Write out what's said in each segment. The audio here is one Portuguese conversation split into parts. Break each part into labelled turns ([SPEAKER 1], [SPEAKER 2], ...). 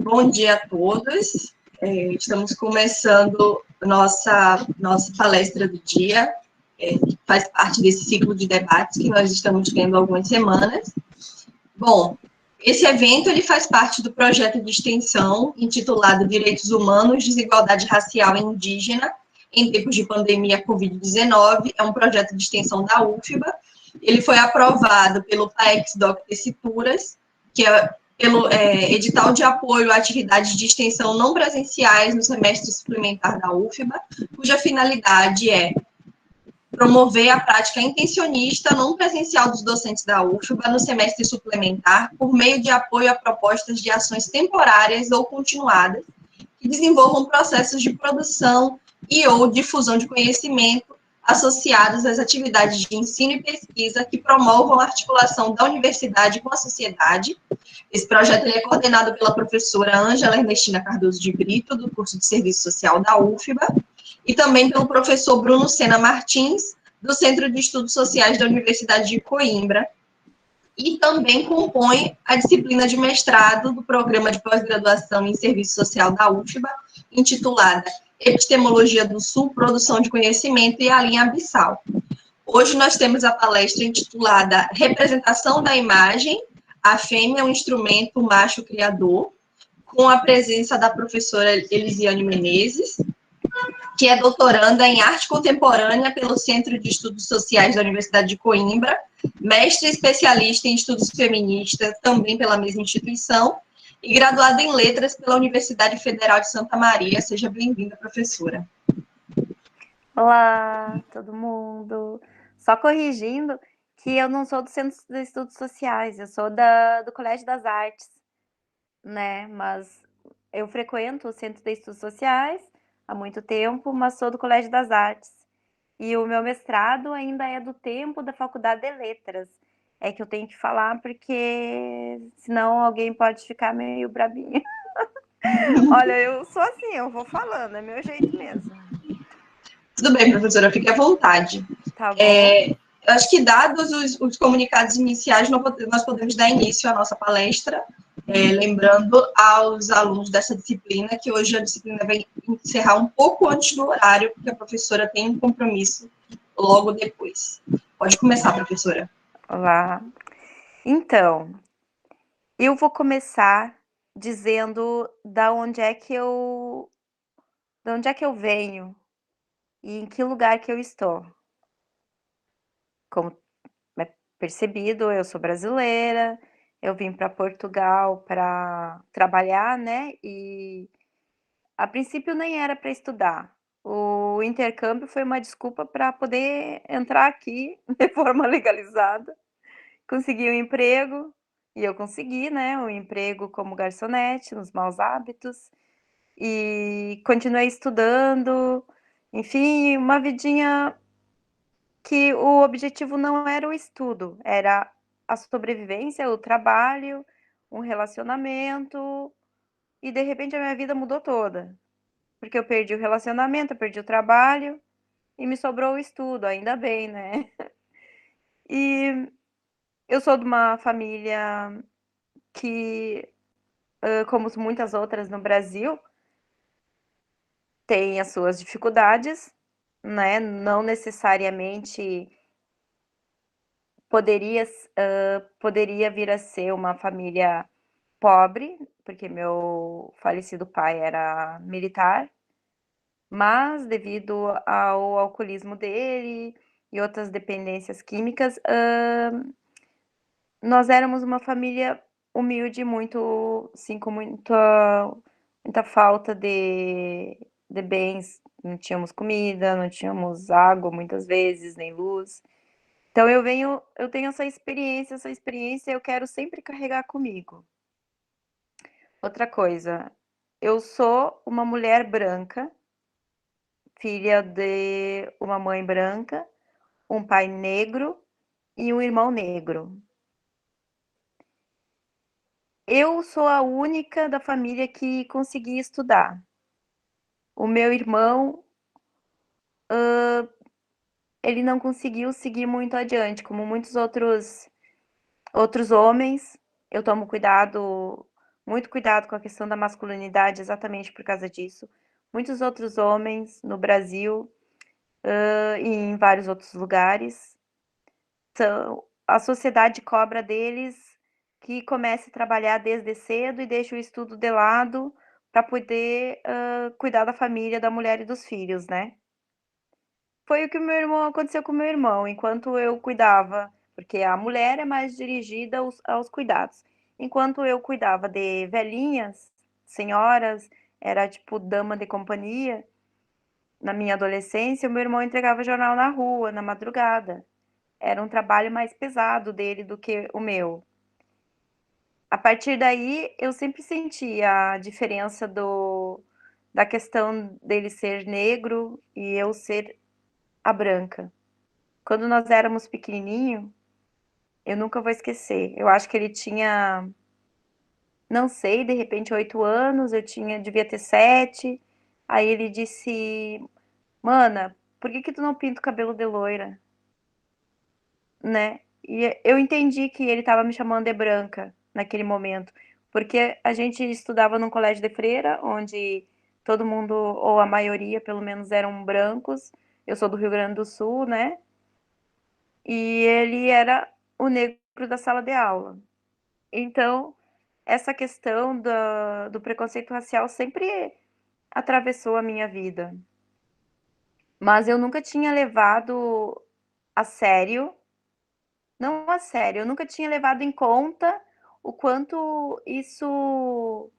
[SPEAKER 1] Bom dia a todos. Estamos começando nossa palestra do dia, que faz parte desse ciclo de debates que nós estamos tendo há algumas semanas. Bom, esse evento ele faz parte do projeto de extensão intitulado Direitos Humanos, Desigualdade Racial e Indígena em Tempos de Pandemia Covid-19. É um projeto de extensão da UFBA. Ele foi aprovado pelo PAEX-Doc Tessituras, que é pelo edital de apoio a atividades de extensão não presenciais no semestre suplementar da UFBA, cuja finalidade é promover a prática intencionista não presencial dos docentes da UFBA no semestre suplementar por meio de apoio a propostas de ações temporárias ou continuadas que desenvolvam processos de produção e ou difusão de conhecimento associados às atividades de ensino e pesquisa que promovam a articulação da universidade com a sociedade. Esse projeto ele é coordenado pela professora Ângela Ernestina Cardoso de Brito, do curso de Serviço Social da UFBA, e também pelo professor Bruno Sena Martins, do Centro de Estudos Sociais da Universidade de Coimbra, e também compõe a disciplina de mestrado do Programa de Pós-Graduação em Serviço Social da UFBA, intitulada Epistemologia do Sul, Produção de Conhecimento e a Linha Abissal. Hoje nós temos a palestra intitulada Representação da Imagem, a Fêmea é um Instrumento Macho Criador, com a presença da professora Elisiane Menezes, que é doutoranda em Arte Contemporânea pelo Centro de Estudos Sociais da Universidade de Coimbra, mestre especialista em Estudos Feministas, também pela mesma instituição, e graduada em Letras pela Universidade Federal de Santa Maria. Seja bem-vinda, professora.
[SPEAKER 2] Olá, todo mundo. Só corrigindo que eu não sou do Centro de Estudos Sociais, eu sou do Colégio das Artes, né? Mas eu frequento o Centro de Estudos Sociais há muito tempo, mas sou do Colégio das Artes. E o meu mestrado ainda é do tempo da Faculdade de Letras. É que eu tenho que falar porque senão alguém pode ficar meio brabinho. Olha, eu sou assim, eu vou falando, é meu jeito mesmo.
[SPEAKER 1] Tudo bem, professora, fique à vontade.
[SPEAKER 2] Tá bom.
[SPEAKER 1] Eu acho que, dados os comunicados iniciais, nós podemos dar início à nossa palestra, lembrando aos alunos dessa disciplina que hoje a disciplina vai encerrar um pouco antes do horário, porque a professora tem um compromisso logo depois. Pode começar, professora.
[SPEAKER 2] Olá. Então, eu vou começar dizendo da onde é que eu venho e em que lugar que eu estou. Como é percebido, eu sou brasileira, eu vim para Portugal para trabalhar, né? E a princípio nem era para estudar. O intercâmbio foi uma desculpa para poder entrar aqui de forma legalizada, conseguir um emprego, e eu consegui, né, um emprego como garçonete, nos Maus Hábitos, e continuei estudando, enfim, uma vidinha que o objetivo não era o estudo, era a sobrevivência, o trabalho, um relacionamento, e de repente a minha vida mudou toda, porque eu perdi o relacionamento, eu perdi o trabalho, e me sobrou o estudo, ainda bem, né? E eu sou de uma família que, como muitas outras no Brasil, tem as suas dificuldades, né? Não necessariamente poderia vir a ser uma família pobre, porque meu falecido pai era militar, mas devido ao alcoolismo dele e outras dependências químicas, nós éramos uma família humilde, muito, sim, com muita falta de bens. Não tínhamos comida, não tínhamos água muitas vezes, nem luz. Então eu tenho essa experiência eu quero sempre carregar comigo. Outra coisa, eu sou uma mulher branca, filha de uma mãe branca, um pai negro e um irmão negro. Eu sou a única da família que consegui estudar. O meu irmão, ele não conseguiu seguir muito adiante, como muitos outros homens. Eu tomo cuidado muito cuidado com a questão da masculinidade exatamente por causa disso. Muitos outros homens no Brasil, e em vários outros lugares, a sociedade cobra deles que comece a trabalhar desde cedo e deixe o estudo de lado para poder, cuidar da família, da mulher e dos filhos, né. Foi o que aconteceu com o meu irmão, enquanto eu cuidava, porque a mulher é mais dirigida aos cuidados. Enquanto eu cuidava de velhinhas, senhoras, era tipo dama de companhia, na minha adolescência, o meu irmão entregava jornal na rua, na madrugada. Era um trabalho mais pesado dele do que o meu. A partir daí, eu sempre senti a diferença da questão dele ser negro e eu ser a branca. Quando nós éramos pequenininho, eu nunca vou esquecer. Eu acho que ele tinha, não sei, de repente 8 anos, devia ter 7. Aí ele disse: "Mana, por que que tu não pinta o cabelo de loira?", né? E eu entendi que ele estava me chamando de branca naquele momento, porque a gente estudava num colégio de freira, onde todo mundo, ou a maioria, pelo menos, eram brancos. Eu sou do Rio Grande do Sul, né? E ele era o negro da sala de aula. Então, essa questão do preconceito racial sempre atravessou a minha vida. Mas eu nunca tinha levado a sério, não a sério, eu nunca tinha levado em conta o quanto isso,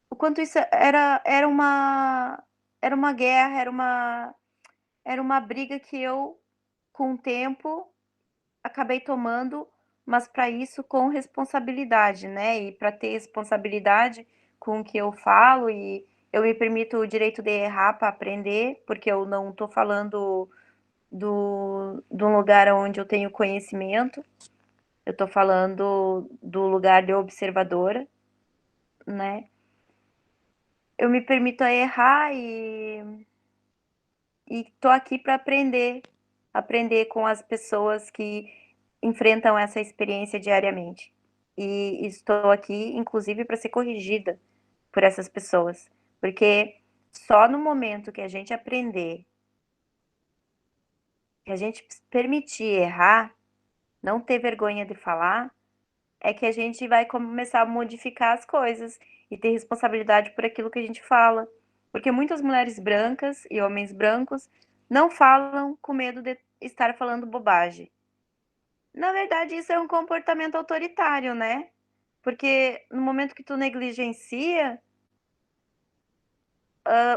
[SPEAKER 2] o quanto isso era uma guerra, era uma briga que eu, com o tempo, acabei tomando, mas para isso com responsabilidade, né? E para ter responsabilidade com o que eu falo, e eu me permito o direito de errar para aprender, porque eu não estou falando de um lugar onde eu tenho conhecimento, eu estou falando do lugar de observadora, né? Eu me permito a errar e tô aqui para aprender, aprender com as pessoas que enfrentam essa experiência diariamente. E estou aqui, inclusive, para ser corrigida por essas pessoas, porque só no momento que a gente aprender, que a gente permitir errar, não ter vergonha de falar, é que a gente vai começar a modificar as coisas e ter responsabilidade por aquilo que a gente fala. Porque muitas mulheres brancas e homens brancos não falam com medo de estar falando bobagem. Na verdade, isso é um comportamento autoritário, né? Porque no momento que tu negligencia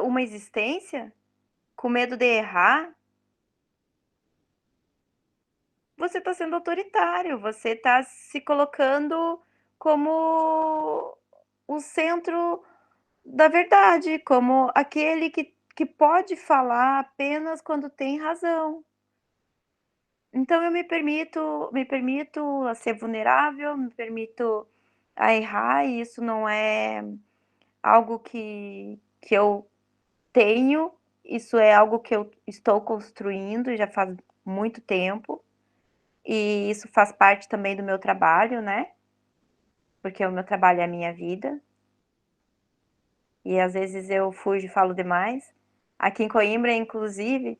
[SPEAKER 2] uma existência, com medo de errar, você está sendo autoritário, você está se colocando como o centro da verdade, como aquele que pode falar apenas quando tem razão. Então eu me permito a ser vulnerável, me permito a errar, e isso não é algo que eu tenho, isso é algo que eu estou construindo já faz muito tempo, e isso faz parte também do meu trabalho, né? Porque o meu trabalho é a minha vida. E às vezes eu fujo e falo demais. Aqui em Coimbra, inclusive,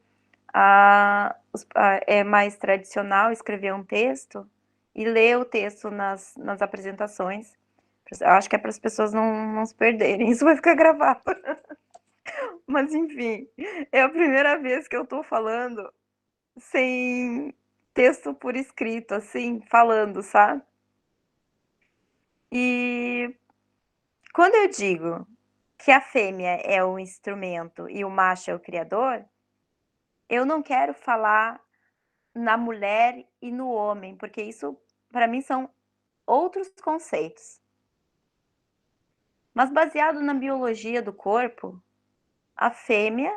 [SPEAKER 2] é mais tradicional escrever um texto e ler o texto nas apresentações. Eu acho que é para as pessoas não se perderem. Isso vai ficar gravado. Mas enfim, é a primeira vez que eu estou falando sem texto por escrito, assim, falando, sabe? E quando eu digo que a fêmea é o instrumento e o macho é o criador, eu não quero falar na mulher e no homem, porque isso, para mim, são outros conceitos. Mas baseado na biologia do corpo, a fêmea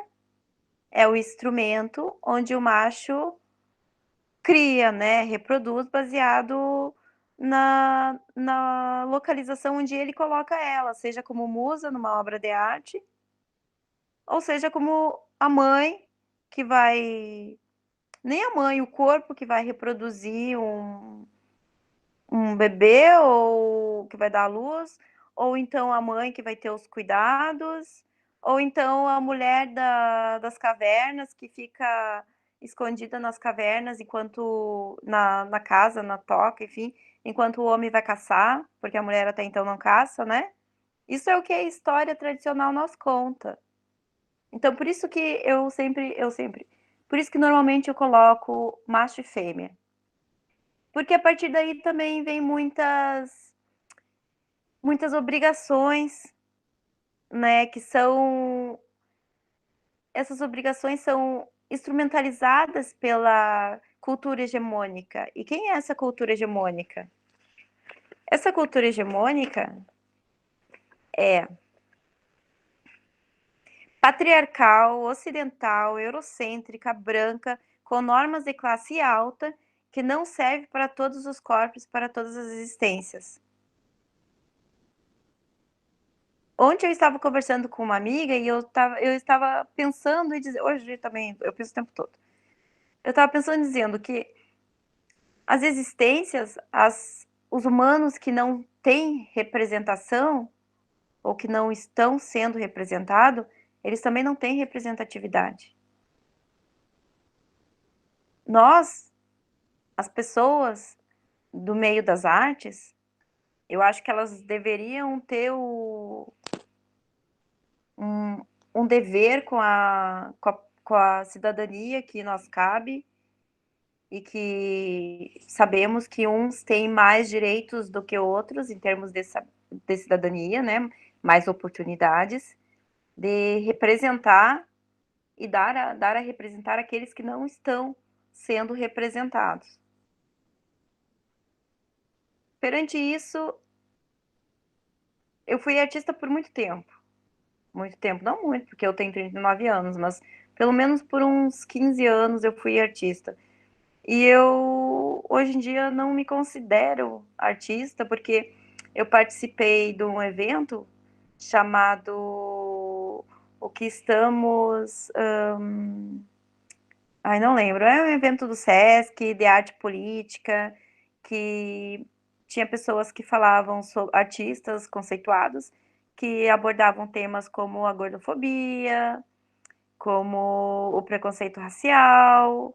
[SPEAKER 2] é o instrumento onde o macho cria, né, reproduz baseado na localização onde ele coloca ela, seja como musa numa obra de arte, ou seja como a mãe que vai, nem a mãe, o corpo que vai reproduzir um bebê ou que vai dar à luz, ou então a mãe que vai ter os cuidados, ou então a mulher das cavernas que fica escondida nas cavernas enquanto na casa, na toca, enfim, enquanto o homem vai caçar, porque a mulher até então não caça, né? Isso é o que a história tradicional nos conta. Então, por isso que por isso que normalmente eu coloco macho e fêmea. Porque a partir daí também vem muitas obrigações, né, essas obrigações são instrumentalizadas pela cultura hegemônica. E quem é essa cultura hegemônica? Essa cultura hegemônica é patriarcal, ocidental, eurocêntrica, branca, com normas de classe alta, que não serve para todos os corpos, para todas as existências. Ontem eu estava conversando com uma amiga e eu estava pensando e dizer, hoje também, eu penso o tempo todo. Eu estava pensando dizendo que as existências, os humanos que não têm representação ou que não estão sendo representados, eles também não têm representatividade. Nós, as pessoas do meio das artes, eu acho que elas deveriam ter um dever com a cidadania que nos cabe e que sabemos que uns têm mais direitos do que outros em termos de cidadania, né? Mais oportunidades de representar e dar a representar aqueles que não estão sendo representados. Perante isso, eu fui artista por muito tempo. Muito tempo, não muito, porque eu tenho 39 anos, mas pelo menos por uns 15 anos eu fui artista. E eu, hoje em dia, não me considero artista, porque eu participei de um evento chamado O que estamos... Ai, não lembro. É um evento do Sesc, de arte política, que tinha pessoas que falavam sobre artistas conceituados, que abordavam temas como a gordofobia, como o preconceito racial,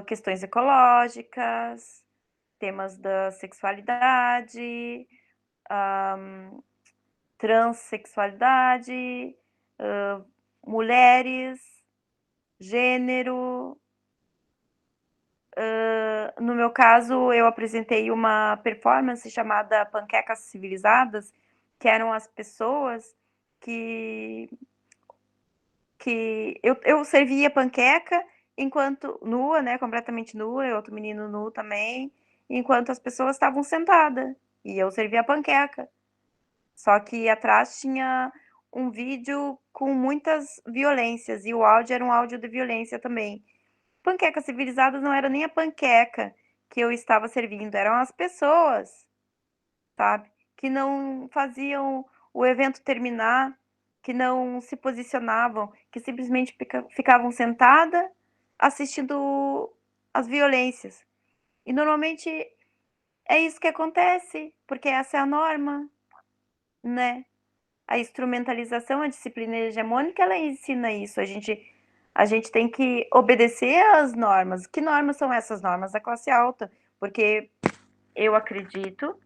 [SPEAKER 2] questões ecológicas, temas da sexualidade, transexualidade, mulheres, gênero. No meu caso, eu apresentei uma performance chamada Panquecas Civilizadas, que eram as pessoas que eu servia panqueca enquanto nua, né, completamente nua, e outro menino nu também, enquanto as pessoas estavam sentadas, e eu servia a panqueca. Só que atrás tinha um vídeo com muitas violências, e o áudio era um áudio de violência também. Panquecas Civilizadas não era nem a panqueca que eu estava servindo, eram as pessoas, sabe? Que não faziam o evento terminar, que não se posicionavam, que simplesmente ficavam sentadas assistindo as violências. E normalmente é isso que acontece, porque essa é a norma, né? A instrumentalização, a disciplina hegemônica, ela ensina isso. A gente tem que obedecer às normas. Que normas são essas normas da classe alta? Porque eu acredito,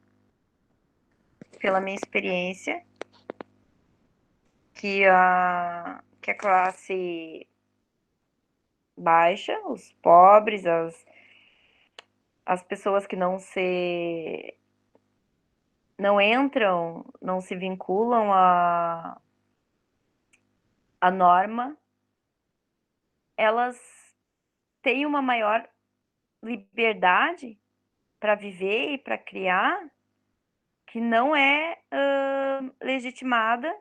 [SPEAKER 2] pela minha experiência, que a classe baixa, os pobres, as pessoas que não entram, não se vinculam à norma, elas têm uma maior liberdade para viver e para criar, que não é legitimada,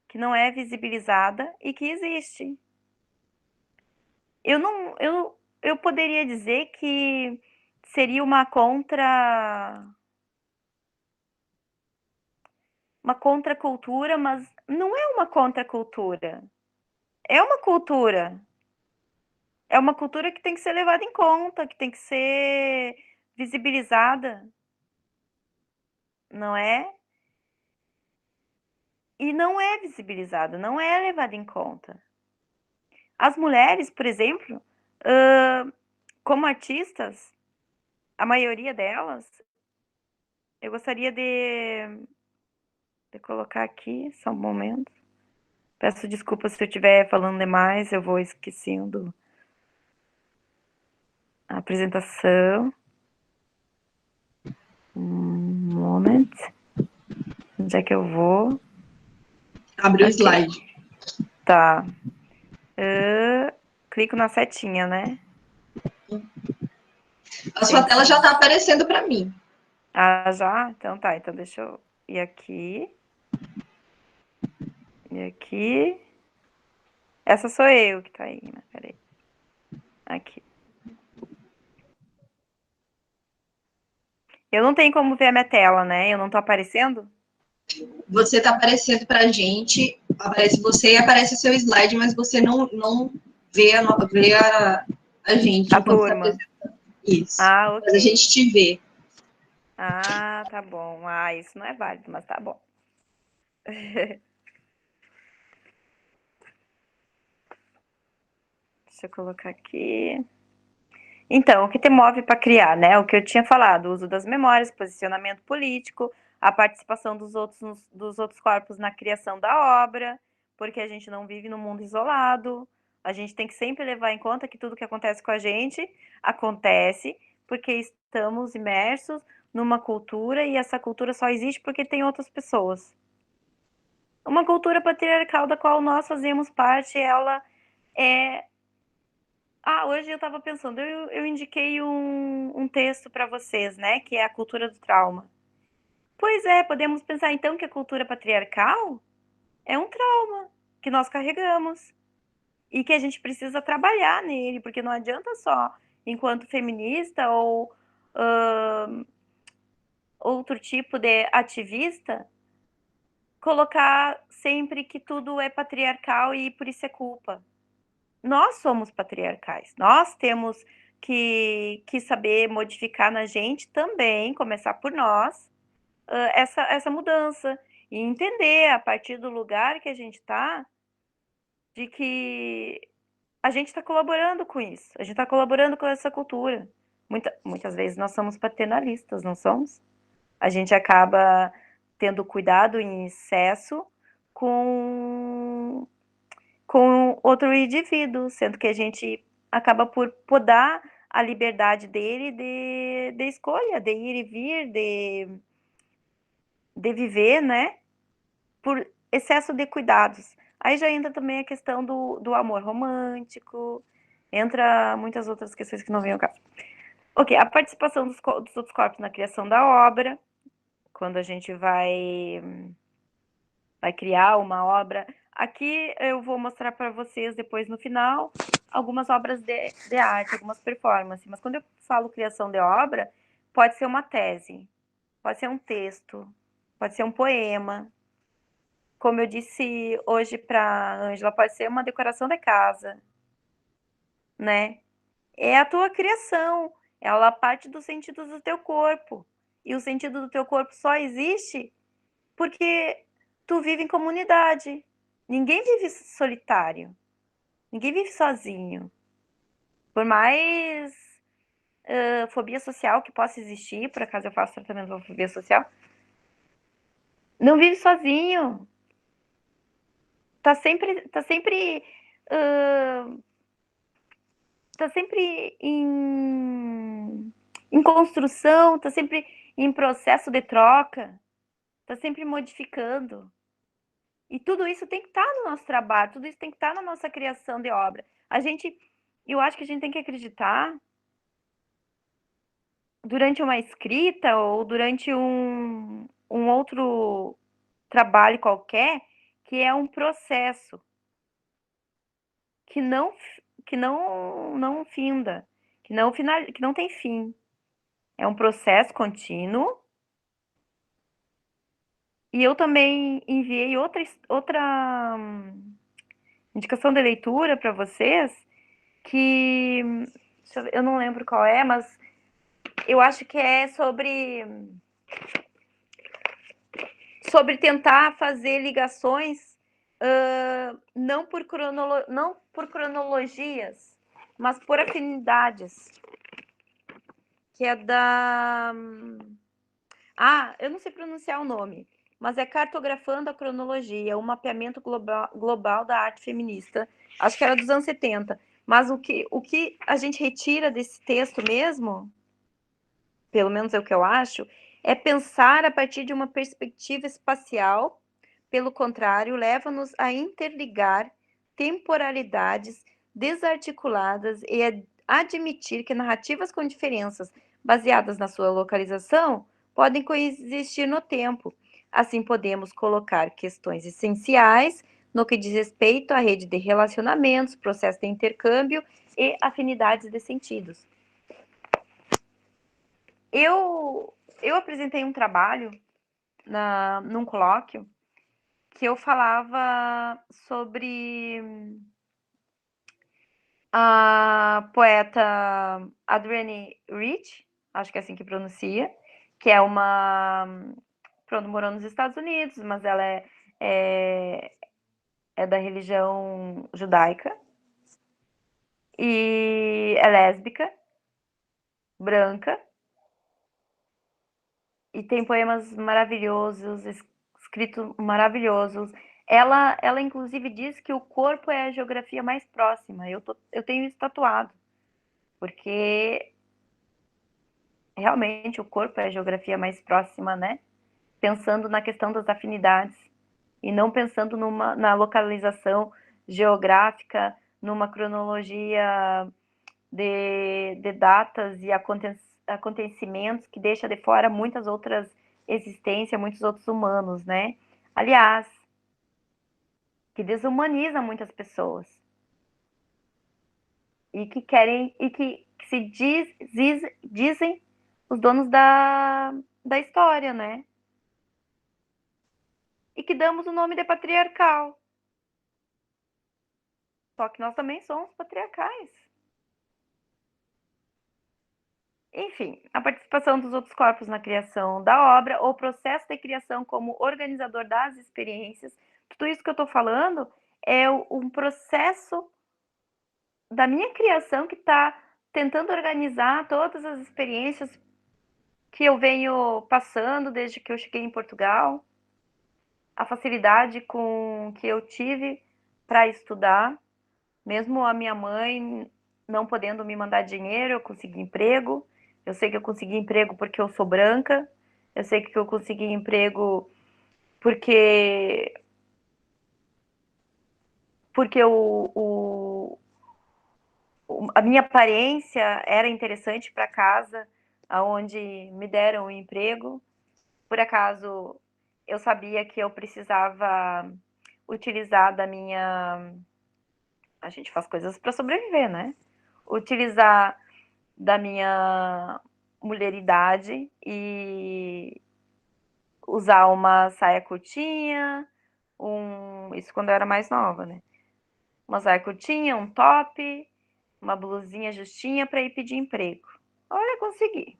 [SPEAKER 2] que não é visibilizada e que existe. Eu não, eu poderia dizer que seria uma contracultura, mas não é uma contracultura. É uma cultura. É uma cultura que tem que ser levada em conta, que tem que ser visibilizada. não é? E não é visibilizado, não é levado em conta. As mulheres, por exemplo, como artistas, a maioria delas, eu gostaria de colocar aqui, só um momento. Peço desculpas se eu estiver falando demais, eu vou esquecendo a apresentação. Um moment. Onde é que eu vou?
[SPEAKER 1] Abre o
[SPEAKER 2] Aqui.
[SPEAKER 1] slide.
[SPEAKER 2] Tá. Clico na setinha, né?
[SPEAKER 1] A sua tela já está aparecendo para mim.
[SPEAKER 2] Ah, já? Então tá. Então deixa eu ir aqui. E aqui. Essa sou eu que tá aí, né? Peraí. Aqui. Eu não tenho como ver a minha tela, né? Eu não tô aparecendo?
[SPEAKER 1] Você está aparecendo para a gente, aparece você e aparece o seu slide, mas você não vê a gente
[SPEAKER 2] A
[SPEAKER 1] enquanto está
[SPEAKER 2] turma.
[SPEAKER 1] apresentando. Isso.
[SPEAKER 2] Ah,
[SPEAKER 1] Mas a gente
[SPEAKER 2] ok.
[SPEAKER 1] te vê.
[SPEAKER 2] Ah, tá bom. Ah, isso não é válido, mas tá bom. Deixa eu colocar aqui. Então, o que te move para criar, né? O que eu tinha falado, o uso das memórias, posicionamento político, a participação dos outros corpos na criação da obra, porque a gente não vive num mundo isolado. A gente tem que sempre levar em conta que tudo que acontece com a gente acontece porque estamos imersos numa cultura e essa cultura só existe porque tem outras pessoas. Uma cultura patriarcal da qual nós fazemos parte, ela é. Hoje eu estava pensando, eu indiquei um texto para vocês, né, que é a cultura do trauma. Pois é, podemos pensar então que a cultura patriarcal é um trauma que nós carregamos e que a gente precisa trabalhar nele, porque não adianta só, enquanto feminista ou outro tipo de ativista, colocar sempre que tudo é patriarcal e por isso é culpa. Nós somos patriarcais, nós temos que saber modificar na gente também, começar por nós, essa mudança e entender a partir do lugar que a gente está, de que a gente está colaborando com isso, a gente está colaborando com essa cultura. Muitas vezes nós somos paternalistas, não somos? A gente acaba tendo cuidado em excesso com outro indivíduo, sendo que a gente acaba por podar a liberdade dele de escolha, de ir e vir, de viver, né? Por excesso de cuidados. Aí já entra também a questão do amor romântico, entra muitas outras questões que não vêm ao caso. Ok, a participação dos outros corpos na criação da obra, quando a gente vai criar uma obra. Aqui eu vou mostrar para vocês depois no final algumas obras de arte, algumas performances. Mas quando eu falo criação de obra, pode ser uma tese, pode ser um texto, pode ser um poema. Como eu disse hoje para a Ângela, pode ser uma decoração de casa, né? É a tua criação, ela parte dos sentidos do teu corpo. E o sentido do teu corpo só existe porque tu vive em comunidade. Ninguém vive solitário. Ninguém vive sozinho. Por mais fobia social que possa existir, por acaso eu faço tratamento de fobia social, não vive sozinho. Uh, tá sempre em construção, tá sempre em processo de troca, tá sempre modificando. E tudo isso tem que estar no nosso trabalho, tudo isso tem que estar na nossa criação de obra. Eu acho que a gente tem que acreditar durante uma escrita ou durante um outro trabalho qualquer, que é um processo que não finda, que não tem fim. É um processo contínuo. E eu também enviei outra indicação de leitura para vocês, que eu não lembro qual é, mas eu acho que é sobre sobre tentar fazer ligações não por cronologias, mas por afinidades, que é da... eu não sei pronunciar o nome, mas é Cartografando a Cronologia, o mapeamento global da arte feminista. Acho que era dos anos 70. Mas o que a gente retira desse texto mesmo, pelo menos é o que eu acho, é pensar a partir de uma perspectiva espacial. Pelo contrário, leva-nos a interligar temporalidades desarticuladas e a admitir que narrativas com diferenças baseadas na sua localização podem coexistir no tempo. Assim, podemos colocar questões essenciais no que diz respeito à rede de relacionamentos, processo de intercâmbio e afinidades de sentidos. Eu apresentei um trabalho num colóquio que eu falava sobre a poeta Adrienne Rich, acho que é assim que pronuncia, que é pronto, morou nos Estados Unidos, mas ela é da religião judaica e é lésbica, branca, e tem poemas maravilhosos, escritos maravilhosos. Ela inclusive diz que o corpo é a geografia mais próxima. Eu tenho isso tatuado, porque realmente o corpo é a geografia mais próxima, né? Pensando na questão das afinidades e não pensando na localização geográfica, numa cronologia de datas e acontecimentos que deixa de fora muitas outras existências, muitos outros humanos, né? Aliás, que desumaniza muitas pessoas e que querem e que se dizem os donos da história, né? E que damos o nome de patriarcal. Só que nós também somos patriarcais. Enfim, a participação dos outros corpos na criação da obra, ou o processo de criação como organizador das experiências, tudo isso que eu estou falando é um processo da minha criação que está tentando organizar todas as experiências que eu venho passando desde que eu cheguei em Portugal, a facilidade com que eu tive para estudar, mesmo a minha mãe não podendo me mandar dinheiro, eu consegui emprego. Eu sei que eu consegui emprego porque eu sou branca. Eu sei que eu consegui emprego porque a minha aparência era interessante para casa, aonde me deram o emprego. Por acaso, eu sabia que eu precisava utilizar da minha... A gente faz coisas para sobreviver, né? Utilizar da minha mulheridade e usar uma saia curtinha, isso quando eu era mais nova, né? Uma saia curtinha, um top, uma blusinha justinha para ir pedir emprego. Olha, consegui,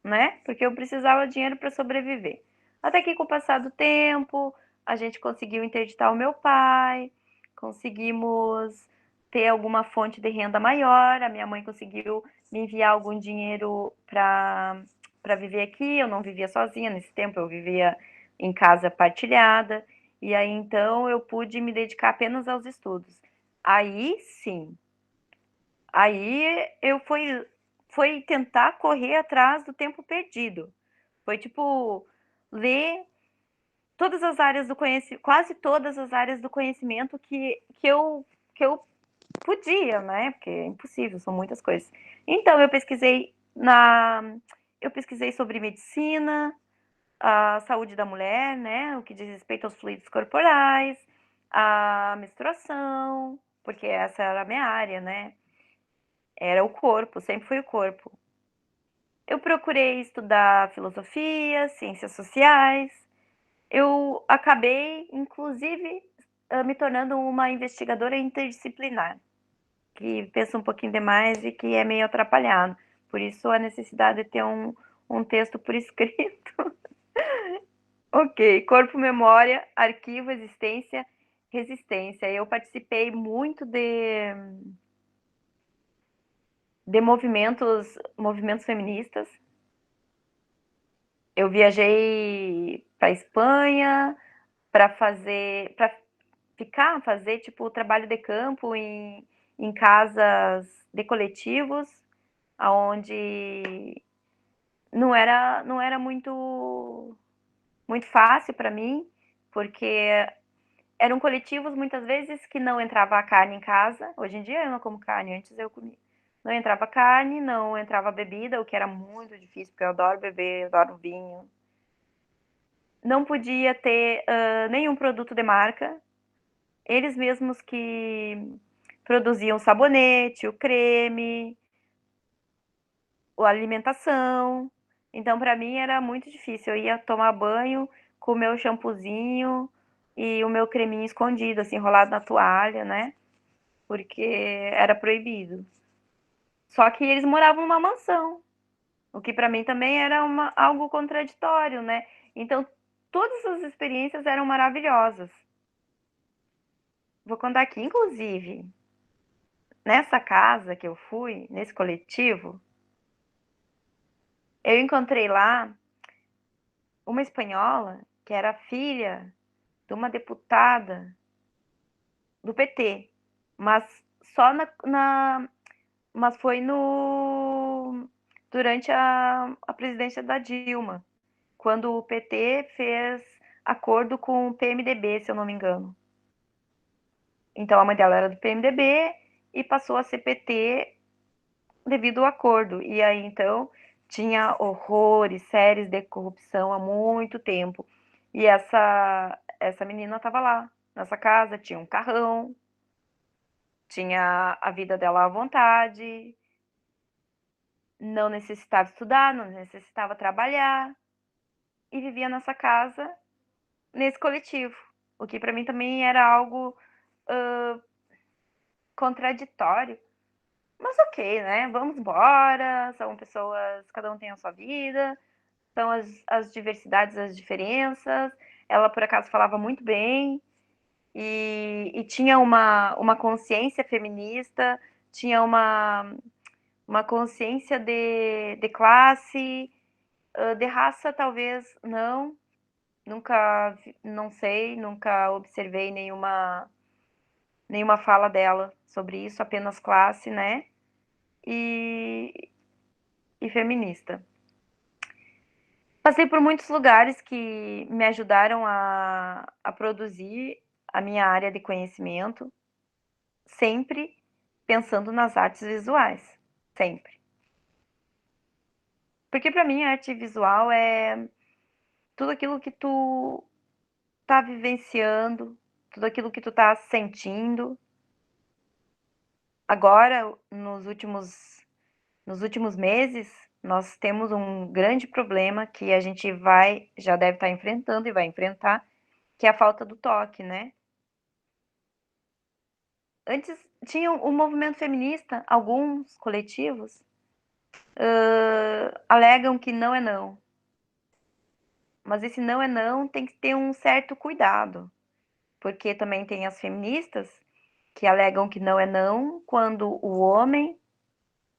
[SPEAKER 2] né? Porque eu precisava de dinheiro para sobreviver. Até que com o passar do tempo, a gente conseguiu interditar o meu pai, conseguimos ter alguma fonte de renda maior, a minha mãe conseguiu me enviar algum dinheiro para viver aqui. Eu não vivia sozinha nesse tempo, eu vivia em casa partilhada, e aí então eu pude me dedicar apenas aos estudos. Aí sim, aí eu foi tentar correr atrás do tempo perdido. Foi tipo ler todas as áreas do conhecimento, quase todas as áreas do conhecimento que eu podia, né? Porque é impossível, são muitas coisas. Então eu pesquisei sobre medicina, a saúde da mulher, né? O que diz respeito aos fluidos corporais, a menstruação, porque essa era a minha área, né? Era o corpo, sempre foi o corpo. Eu procurei estudar filosofia, ciências sociais. Eu acabei, inclusive, me tornando uma investigadora interdisciplinar, que pensa um pouquinho demais e que é meio atrapalhado. Por isso, a necessidade de ter um texto por escrito. Ok, corpo, memória, arquivo, existência, resistência. Eu participei muito de movimentos feministas. Eu viajei para Espanha para fazer tipo trabalho de campo em casas de coletivos, aonde não era muito fácil para mim, porque eram coletivos muitas vezes que não entrava a carne em casa. Hoje em dia eu não como carne, antes eu comia. Não entrava carne, não entrava bebida, o que era muito difícil, porque eu adoro beber, adoro vinho. Não podia ter nenhum produto de marca. Eles mesmos que produziam o sabonete, o creme, a alimentação. Então, para mim era muito difícil. Eu ia tomar banho com o meu shampoozinho e o meu creminho escondido, assim, enrolado na toalha, né? Porque era proibido. Só que eles moravam numa mansão, o que para mim também era algo contraditório, né? Então, todas as experiências eram maravilhosas. Vou contar aqui, inclusive, nessa casa que eu fui, nesse coletivo, eu encontrei lá uma espanhola que era filha de uma deputada do PT, mas só mas foi no durante a presidência da Dilma, quando o PT fez acordo com o PMDB, se eu não me engano. Então a mãe dela era do PMDB e passou a ser PT devido ao acordo. E aí então tinha horrores, séries de corrupção há muito tempo. E essa menina estava lá, nessa casa, tinha um carrão, tinha a vida dela à vontade, não necessitava estudar, não necessitava trabalhar e vivia nessa casa, nesse coletivo. O que para mim também era algo uh, contraditório. Mas ok, né? Vamos embora. São pessoas, cada um tem a sua vida, são as diversidades, as diferenças. Ela, por acaso, falava muito bem e tinha uma consciência feminista, tinha uma consciência de classe, de raça, talvez não. Nunca, não sei, nunca observei nenhuma fala dela sobre isso, apenas classe, né? E, e feminista. Passei por muitos lugares que me ajudaram a produzir a minha área de conhecimento, sempre pensando nas artes visuais, sempre. Porque para mim a arte visual é tudo aquilo que tu tá vivenciando, tudo aquilo que tu tá sentindo. Agora, nos últimos meses, nós temos um grande problema que a gente já deve estar enfrentando e vai enfrentar, que é a falta do toque, né? Antes tinha o movimento feminista, alguns coletivos alegam que não é não. Mas esse não é não tem que ter um certo cuidado, porque também tem as feministas que alegam que não é não quando o homem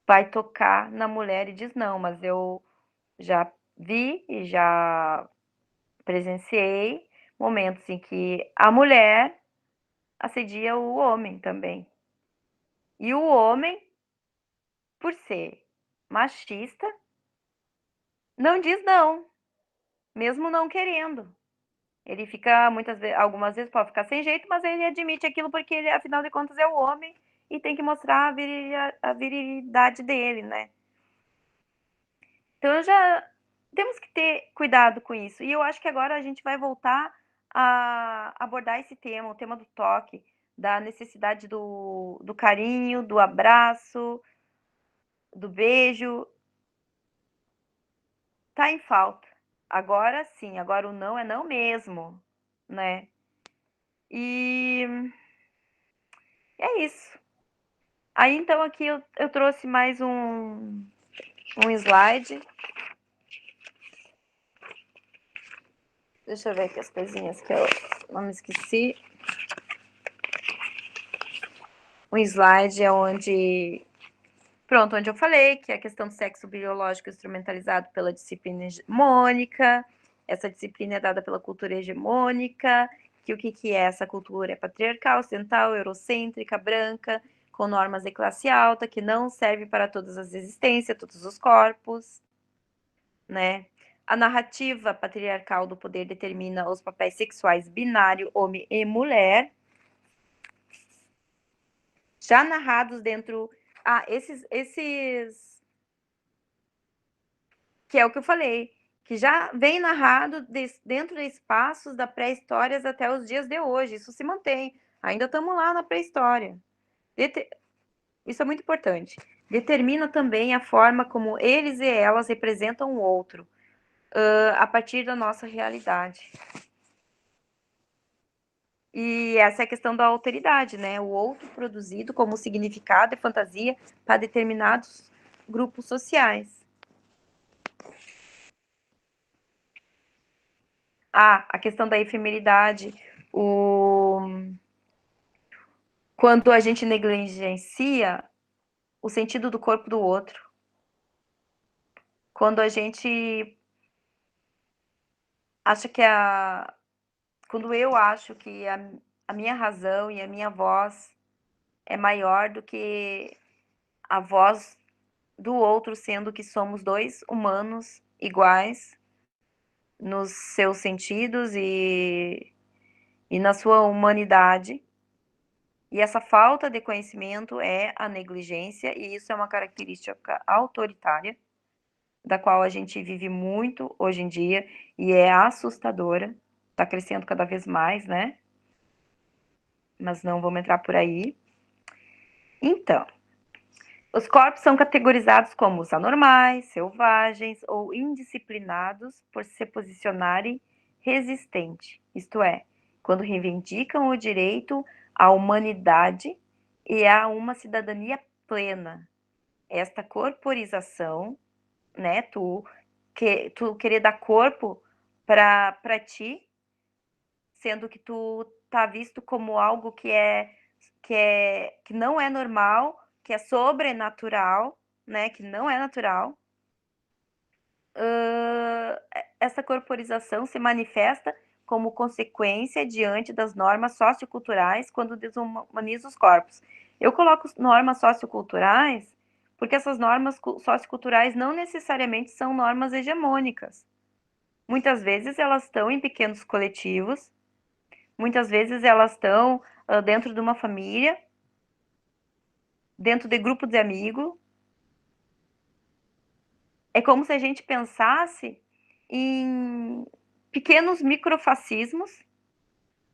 [SPEAKER 2] vai tocar na mulher e diz não, mas eu já vi e já presenciei momentos em que a mulher assedia o homem também. E o homem, por ser machista, não diz não, mesmo não querendo. Ele fica muitas vezes, algumas vezes pode ficar sem jeito, mas ele admite aquilo porque ele, afinal de contas, é o homem e tem que mostrar a virilidade dele, né? Então já temos que ter cuidado com isso. E eu acho que agora a gente vai voltar a abordar esse tema, o tema do toque, da necessidade do carinho, do abraço, do beijo. Tá em falta. Agora sim, agora o não é não mesmo, né? E é isso. Aí então aqui eu trouxe mais um slide Deixa eu ver aqui as coisinhas que eu não me esqueci. Um slide é onde... Pronto, onde eu falei que a questão do sexo biológico instrumentalizado pela disciplina hegemônica, essa disciplina é dada pela cultura hegemônica, que o que é essa cultura? É patriarcal, ocidental, eurocêntrica, branca, com normas de classe alta, que não serve para todas as existências, todos os corpos, né? A narrativa patriarcal do poder determina os papéis sexuais binário, homem e mulher, já narrados dentro... esses que é o que eu falei, que já vem narrado dentro de espaços da pré-história até os dias de hoje. Isso se mantém. Ainda estamos lá na pré-história. Isso é muito importante. Determina também a forma como eles e elas representam o outro, a partir da nossa realidade. E essa é a questão da alteridade, né? O outro produzido como significado e fantasia para determinados grupos sociais. A questão da efemeridade, quando a gente negligencia o sentido do corpo do outro, quando a gente acha que quando eu acho que a minha razão e a minha voz é maior do que a voz do outro, sendo que somos dois humanos iguais nos seus sentidos e na sua humanidade. E essa falta de conhecimento é a negligência, e isso é uma característica autoritária, da qual a gente vive muito hoje em dia, e é assustadora, está crescendo cada vez mais, né? Mas não vamos entrar por aí. Então, os corpos são categorizados como os anormais, selvagens ou indisciplinados por se posicionarem resistente, isto é, quando reivindicam o direito à humanidade e a uma cidadania plena. Esta corporização, né, tu querer dar corpo para ti, sendo que tu tá visto como algo que não é normal, que é sobrenatural, né, que não é natural. Essa corporização se manifesta como consequência diante das normas socioculturais quando desumaniza os corpos. Eu coloco normas socioculturais porque essas normas socioculturais não necessariamente são normas hegemônicas. Muitas vezes elas estão em pequenos coletivos, muitas vezes elas estão dentro de uma família, dentro de grupo de amigos. É como se a gente pensasse em pequenos microfascismos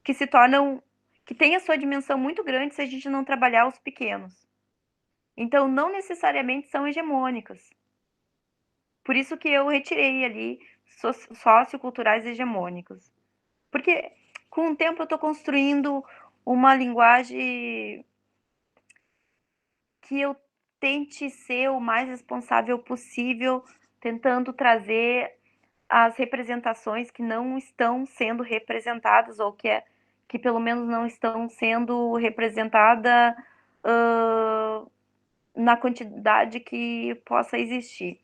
[SPEAKER 2] que se tornam, que têm a sua dimensão muito grande se a gente não trabalhar os pequenos. Então, não necessariamente são hegemônicas. Por isso que eu retirei ali socioculturais hegemônicos. Porque com o tempo eu estou construindo uma linguagem que eu tente ser o mais responsável possível, tentando trazer as representações que não estão sendo representadas, ou que pelo menos não estão sendo representadas na quantidade que possa existir.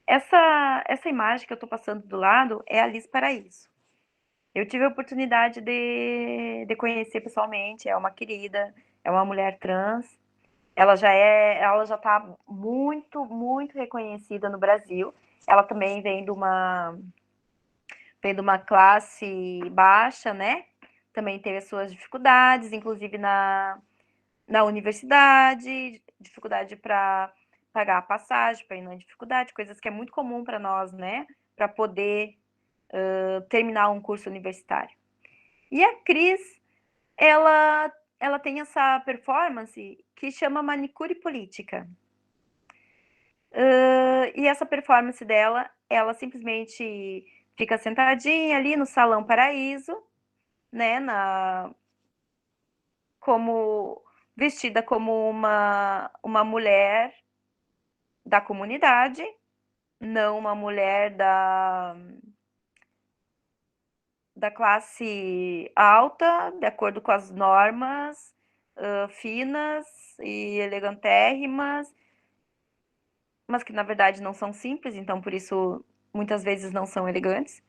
[SPEAKER 2] Essa imagem que eu estou passando do lado é a Liz Paraíso. Eu tive a oportunidade de conhecer pessoalmente, é uma querida, é uma mulher trans, ela já está muito, muito reconhecida no Brasil. Ela também vem de uma classe baixa, né? Também teve as suas dificuldades, inclusive na universidade, dificuldade para pagar a passagem, para ir na dificuldade, coisas que é muito comum para nós, né? Para poder terminar um curso universitário. E a Cris, ela tem essa performance que chama manicure política. E essa performance dela, ela simplesmente fica sentadinha ali no Salão Paraíso, né, como vestida como uma mulher da comunidade, não uma mulher da classe alta, de acordo com as normas finas e elegantérrimas, mas que na verdade não são simples, então por isso muitas vezes não são elegantes.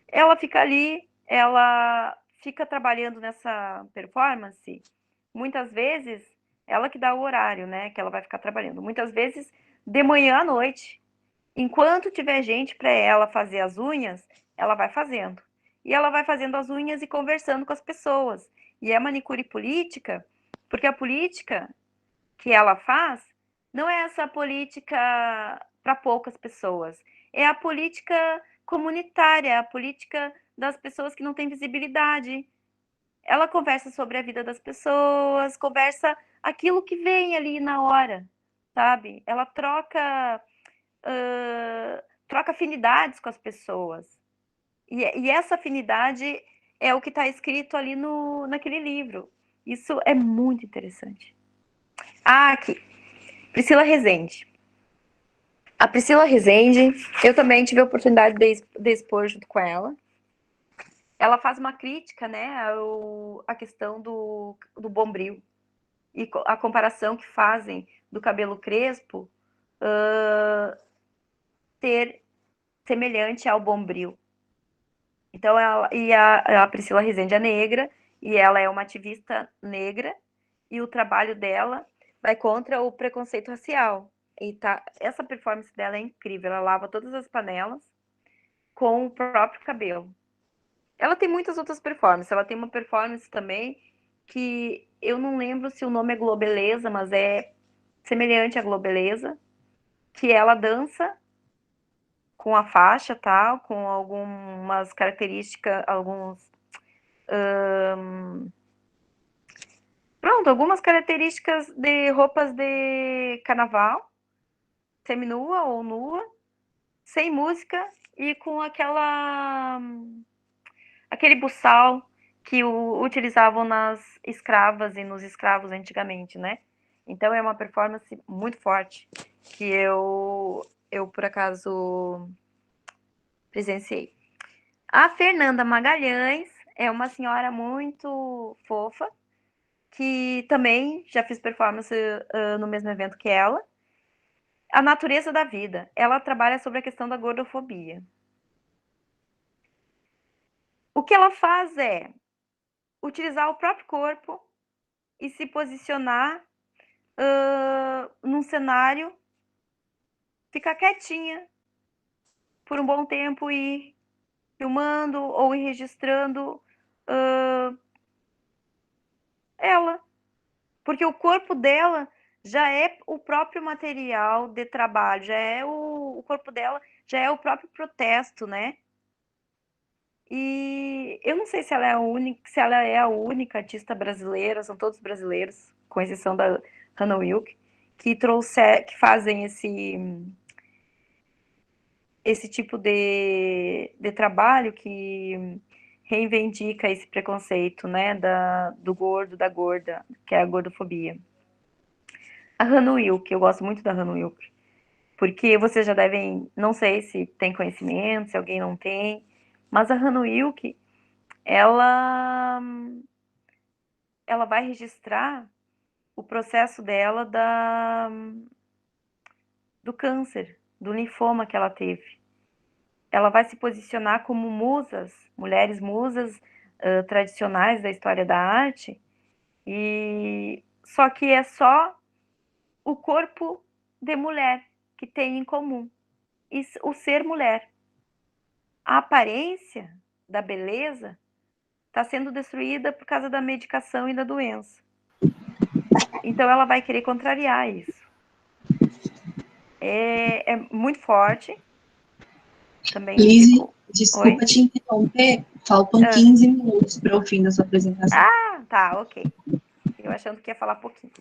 [SPEAKER 2] Ela fica ali, ela fica trabalhando nessa performance, muitas vezes ela que dá o horário, né, que ela vai ficar trabalhando, muitas vezes de manhã à noite. Enquanto tiver gente para ela fazer as unhas, ela vai fazendo. E ela vai fazendo as unhas e conversando com as pessoas. E é manicure política, porque a política que ela faz não é essa política para poucas pessoas. É a política comunitária, a política das pessoas que não têm visibilidade. Ela conversa sobre a vida das pessoas, conversa aquilo que vem ali na hora, sabe? Ela troca afinidades com as pessoas. E essa afinidade é o que está escrito ali naquele livro. Isso é muito interessante. Ah, aqui. Priscila Rezende. A Priscila Rezende, eu também tive a oportunidade de expor junto com ela. Ela faz uma crítica, né, à questão do bombril. E a comparação que fazem do cabelo crespo ter semelhante ao bombril. Então, a Priscila Rezende é negra, e ela é uma ativista negra, e o trabalho dela vai contra o preconceito racial. E essa performance dela é incrível, ela lava todas as panelas com o próprio cabelo. Ela tem muitas outras performances, ela tem uma performance também que eu não lembro se o nome é Globeleza, mas é semelhante à Globeleza, que ela dança com a faixa, tal, com algumas características, algumas características de roupas de carnaval, seminua ou nua, sem música e com aquele buçal que utilizavam nas escravas e nos escravos antigamente, né? Então é uma performance muito forte que eu por acaso presenciei. A Fernanda Magalhães é uma senhora muito fofa, que também já fiz performance no mesmo evento que ela. A natureza da vida. Ela trabalha sobre a questão da gordofobia. O que ela faz é utilizar o próprio corpo e se posicionar num cenário, ficar quietinha por um bom tempo e ir filmando ou ir registrando ela. Porque o corpo dela já é o próprio material de trabalho, já é o corpo dela, já é o próprio protesto, né? E eu não sei se ela é a única artista brasileira, são todos brasileiros, com exceção da Hannah Wilke, que fazem esse tipo de trabalho que reivindica esse preconceito, né, do gordo, da gorda, que é a gordofobia. A Hannah Wilke, eu gosto muito da Hannah Wilke, porque vocês já devem, não sei se tem conhecimento, se alguém não tem, mas a Hannah Wilke, ela vai registrar o processo dela do câncer, do linfoma que ela teve. Ela vai se posicionar como musas, mulheres musas tradicionais da história da arte, e só que é só o corpo de mulher que tem em comum, e o ser mulher. A aparência da beleza está sendo destruída por causa da medicação e da doença. Então ela vai querer contrariar isso. É muito forte. Também
[SPEAKER 1] Lizzie,
[SPEAKER 2] indico.
[SPEAKER 1] desculpa
[SPEAKER 2] Oi?
[SPEAKER 1] te interromper, faltam 15 minutos para o fim da sua apresentação.
[SPEAKER 2] Ah, tá, ok. Eu achando que ia falar pouquinho.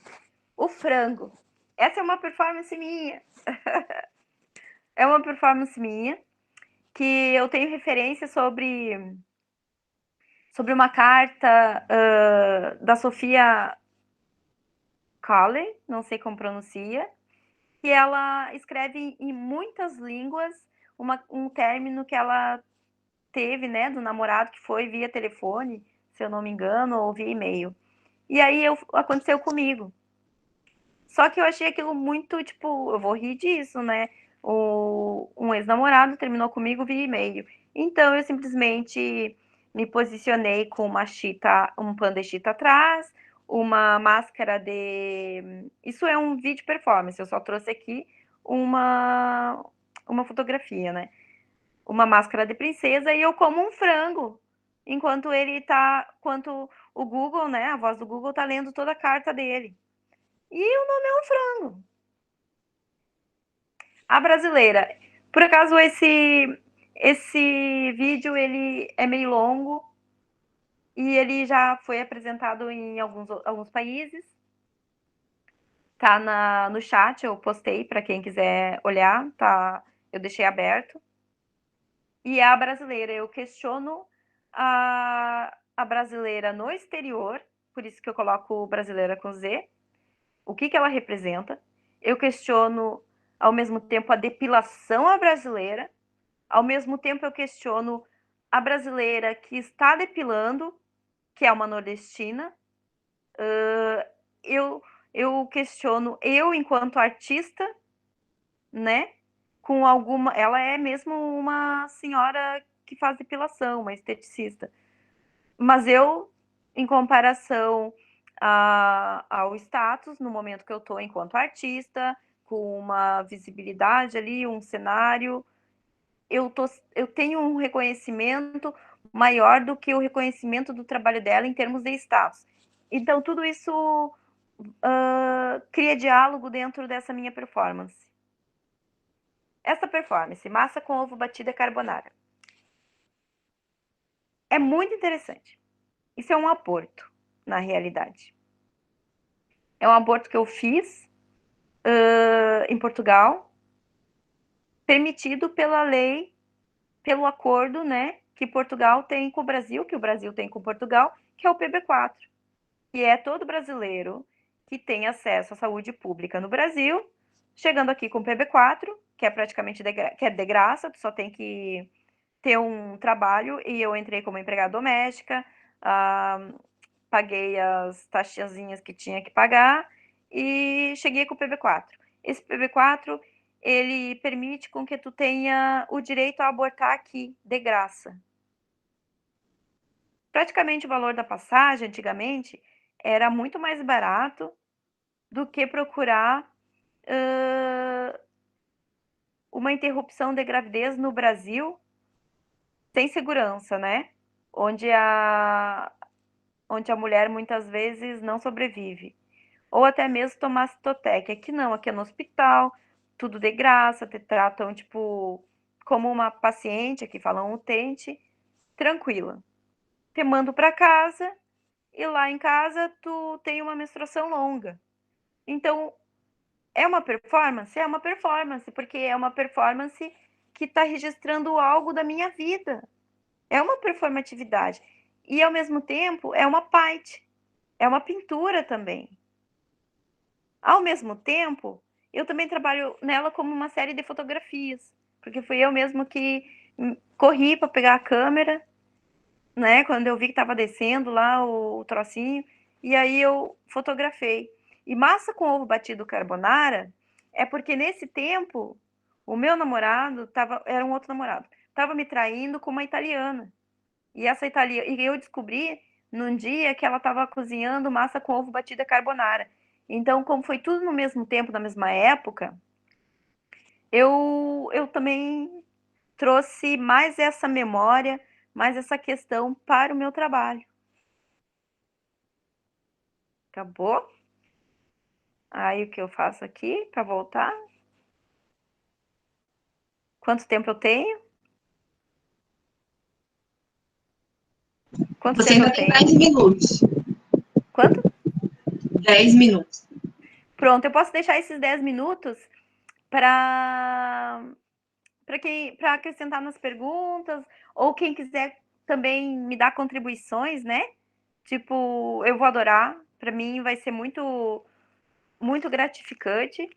[SPEAKER 2] O frango. Essa é uma performance minha. É uma performance minha que eu tenho referência sobre uma carta da Sofia Cawley, não sei como pronuncia, que ela escreve em muitas línguas um término que ela teve, né, do namorado, que foi via telefone, se eu não me engano, ou via e-mail. E aí aconteceu comigo. Só que eu achei aquilo muito, tipo, eu vou rir disso, né? Um ex-namorado terminou comigo via e-mail. Então eu simplesmente me posicionei com uma chita, um pano de chita atrás, uma máscara de. Isso é um vídeo performance, eu só trouxe aqui uma fotografia, né? Uma máscara de princesa e eu como um frango. Enquanto ele tá. Enquanto o Google, né? A voz do Google tá lendo toda a carta dele. E o nome é um frango. A brasileira. Por acaso, esse vídeo ele é meio longo e ele já foi apresentado em alguns países. Tá no chat, eu postei para quem quiser olhar, tá? Eu deixei aberto. E a brasileira, eu questiono a brasileira no exterior, por isso que eu coloco brasileira com Z, o que ela representa. Eu questiono, ao mesmo tempo, a depilação à brasileira, ao mesmo tempo eu questiono a brasileira que está depilando, que é uma nordestina. Eu questiono eu enquanto artista, né? Com alguma. Ela é mesmo uma senhora que faz depilação, uma esteticista. Mas eu, em comparação ao status, no momento que eu estou enquanto artista, com uma visibilidade ali, um cenário, eu tenho um reconhecimento maior do que o reconhecimento do trabalho dela em termos de status. Então, tudo isso cria diálogo dentro dessa minha performance. Essa performance, massa com ovo batida carbonara, é muito interessante. Isso é um aborto, na realidade. É um aborto que eu fiz em Portugal, permitido pela lei, pelo acordo, né, que Portugal tem com o Brasil, que o Brasil tem com Portugal, que é o PB4, que é todo brasileiro que tem acesso à saúde pública no Brasil, chegando aqui com o PB4, que é praticamente que é de graça, tu só tem que ter um trabalho, e eu entrei como empregada doméstica, paguei as taxazinhas que tinha que pagar e cheguei com o PB4. Esse PB4, ele permite com que tu tenha o direito a abortar aqui, de graça. Praticamente o valor da passagem, antigamente, era muito mais barato do que procurar uma interrupção de gravidez no Brasil sem segurança, né? Onde a mulher muitas vezes não sobrevive. Ou até mesmo tomar Citotec. Aqui não, aqui é no hospital, tudo de graça, te tratam, tipo, como uma paciente, aqui falam utente, tranquila. Te mando para casa e lá em casa tu tem uma menstruação longa. Então, é uma performance? É uma performance, porque é uma performance que está registrando algo da minha vida. É uma performatividade. E, ao mesmo tempo, é uma parte. É uma pintura também. Ao mesmo tempo, eu também trabalho nela como uma série de fotografias, porque fui eu mesmo que corri para pegar a câmera, né? Quando eu vi que estava descendo lá o trocinho, e aí eu fotografei. E massa com ovo batido carbonara é porque nesse tempo o meu namorado era um outro namorado, estava me traindo com uma italiana. E essa italiana, e eu descobri num dia que ela estava cozinhando massa com ovo batida carbonara. Então, como foi tudo no mesmo tempo, na mesma época, eu também trouxe mais essa memória, mais essa questão para o meu trabalho. Acabou? Aí o que eu faço aqui para voltar? Quanto tempo eu tenho? Quanto
[SPEAKER 1] Você
[SPEAKER 2] tempo
[SPEAKER 1] ainda
[SPEAKER 2] eu
[SPEAKER 1] tem
[SPEAKER 2] tenho?
[SPEAKER 1] 10 minutos.
[SPEAKER 2] Quanto?
[SPEAKER 1] 10 minutos.
[SPEAKER 2] Pronto, eu posso deixar esses 10 minutos para acrescentar nas perguntas, ou quem quiser também me dar contribuições, né? Tipo, eu vou adorar. Para mim vai ser muito, muito gratificante.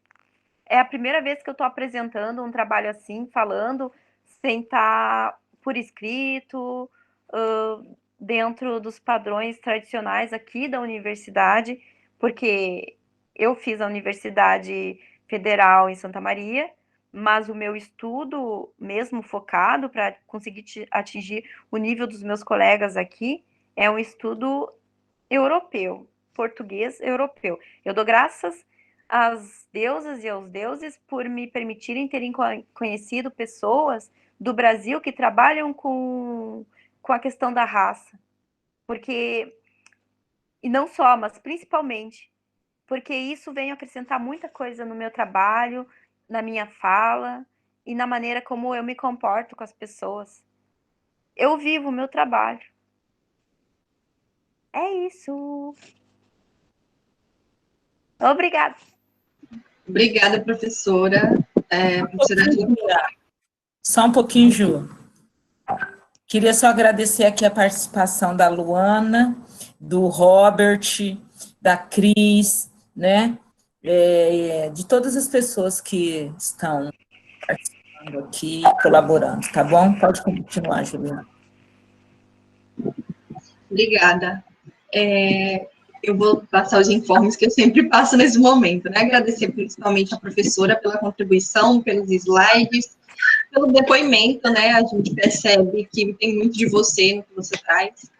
[SPEAKER 2] É a primeira vez que eu estou apresentando um trabalho assim, falando, sem estar por escrito, dentro dos padrões tradicionais aqui da universidade, porque eu fiz a Universidade Federal em Santa Maria, mas o meu estudo mesmo focado para conseguir atingir o nível dos meus colegas aqui é um estudo europeu, português europeu. Eu dou graças às deusas e aos deuses por me permitirem terem conhecido pessoas do Brasil que trabalham com a questão da raça. Porque, e não só, mas principalmente, porque isso vem acrescentar muita coisa no meu trabalho, na minha fala e na maneira como eu me comporto com as pessoas. Eu vivo o meu trabalho. É isso. Obrigada.
[SPEAKER 1] Obrigada, professora.
[SPEAKER 3] Só um pouquinho, Ju. Queria só agradecer aqui a participação da Luana, do Robert, da Cris, né? De todas as pessoas que estão participando aqui, colaborando, tá bom? Pode continuar, Juliana.
[SPEAKER 1] Obrigada. Eu vou passar os informes que eu sempre passo nesse momento, né? Agradecer principalmente a professora pela contribuição, pelos slides, pelo depoimento, né? A gente percebe que tem muito de você no que você traz.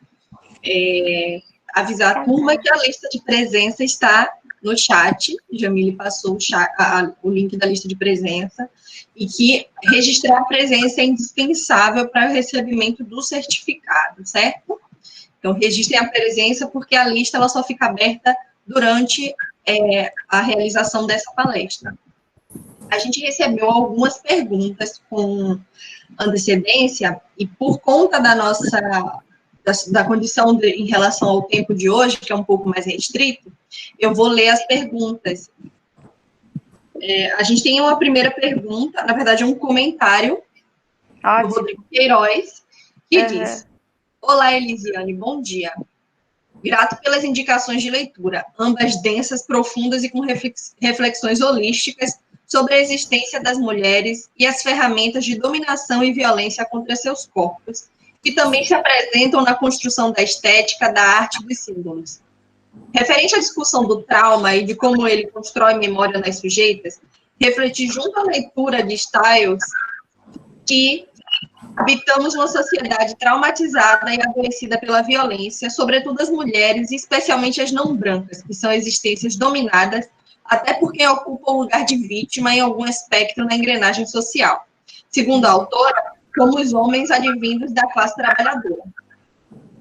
[SPEAKER 1] Avisar a turma que a lista de presença está no chat, Jamile passou o link da lista de presença, e que registrar a presença é indispensável para o recebimento do certificado, certo? Então, registrem a presença, porque a lista ela só fica aberta durante a realização dessa palestra. A gente recebeu algumas perguntas com antecedência, e por conta da condição em relação ao tempo de hoje, que é um pouco mais restrito, eu vou ler as perguntas. A gente tem uma primeira pergunta, na verdade, um comentário do Rodrigo Queiroz, que diz: olá, Elisiane, bom dia. Grato pelas indicações de leitura, ambas densas, profundas e com reflexões holísticas sobre a existência das mulheres e as ferramentas de dominação e violência contra seus corpos, que também se apresentam na construção da estética, da arte e dos símbolos. Referente à discussão do trauma e de como ele constrói memória nas sujeitas, refleti junto à leitura de Stiles que habitamos uma sociedade traumatizada e adoecida pela violência, sobretudo as mulheres, e especialmente as não brancas, que são existências dominadas, até porque ocupam o lugar de vítima em algum aspecto na engrenagem social. Segundo a autora, como os homens advindos da classe trabalhadora.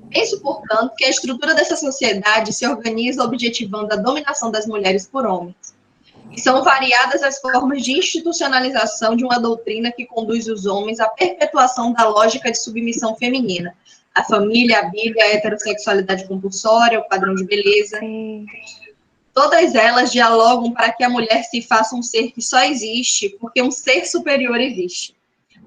[SPEAKER 1] Penso, portanto, que a estrutura dessa sociedade se organiza objetivando a dominação das mulheres por homens. E são variadas as formas de institucionalização de uma doutrina que conduz os homens à perpetuação da lógica de submissão feminina. A família, a Bíblia, a heterossexualidade compulsória, o padrão de beleza.
[SPEAKER 2] Sim.
[SPEAKER 1] Todas elas dialogam para que a mulher se faça um ser que só existe porque um ser superior existe.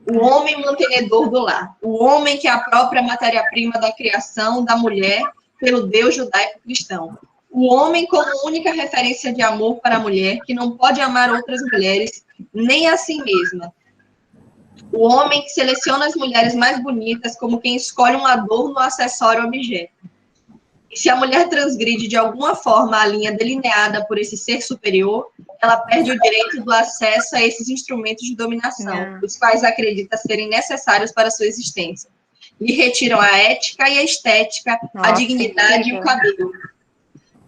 [SPEAKER 1] O homem mantenedor do lar. O homem que é a própria matéria-prima da criação da mulher pelo Deus judaico-cristão. O homem como única referência de amor para a mulher, que não pode amar outras mulheres, nem a si mesma. O homem que seleciona as mulheres mais bonitas como quem escolhe um adorno, acessório, objeto. E se a mulher transgride de alguma forma a linha delineada por esse ser superior, ela perde o direito do acesso a esses instrumentos de dominação, os quais acredita serem necessários para a sua existência. Lhe retiram a ética e a estética, a dignidade e o cabelo.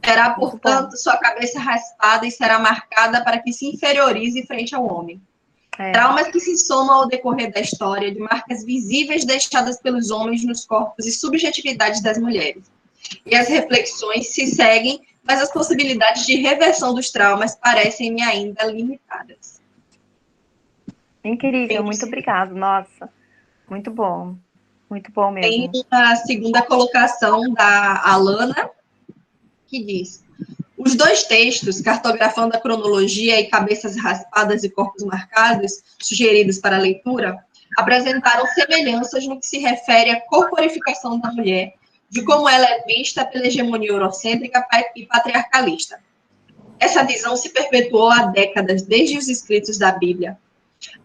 [SPEAKER 1] Terá, portanto, sua cabeça raspada e será marcada para que se inferiorize frente ao homem. Traumas que se somam ao decorrer da história, de marcas visíveis deixadas pelos homens nos corpos e subjetividades das mulheres. E as reflexões se seguem, mas as possibilidades de reversão dos traumas parecem-me ainda limitadas.
[SPEAKER 2] Incrível, muito obrigada. Nossa, muito bom mesmo.
[SPEAKER 1] Tem a segunda colocação da Alana, que diz: os dois textos, cartografando a cronologia e cabeças raspadas e corpos marcados, sugeridos para a leitura, apresentaram semelhanças no que se refere à corporificação da mulher, de como ela é vista pela hegemonia eurocêntrica e patriarcalista. Essa visão se perpetuou há décadas, desde os escritos da Bíblia.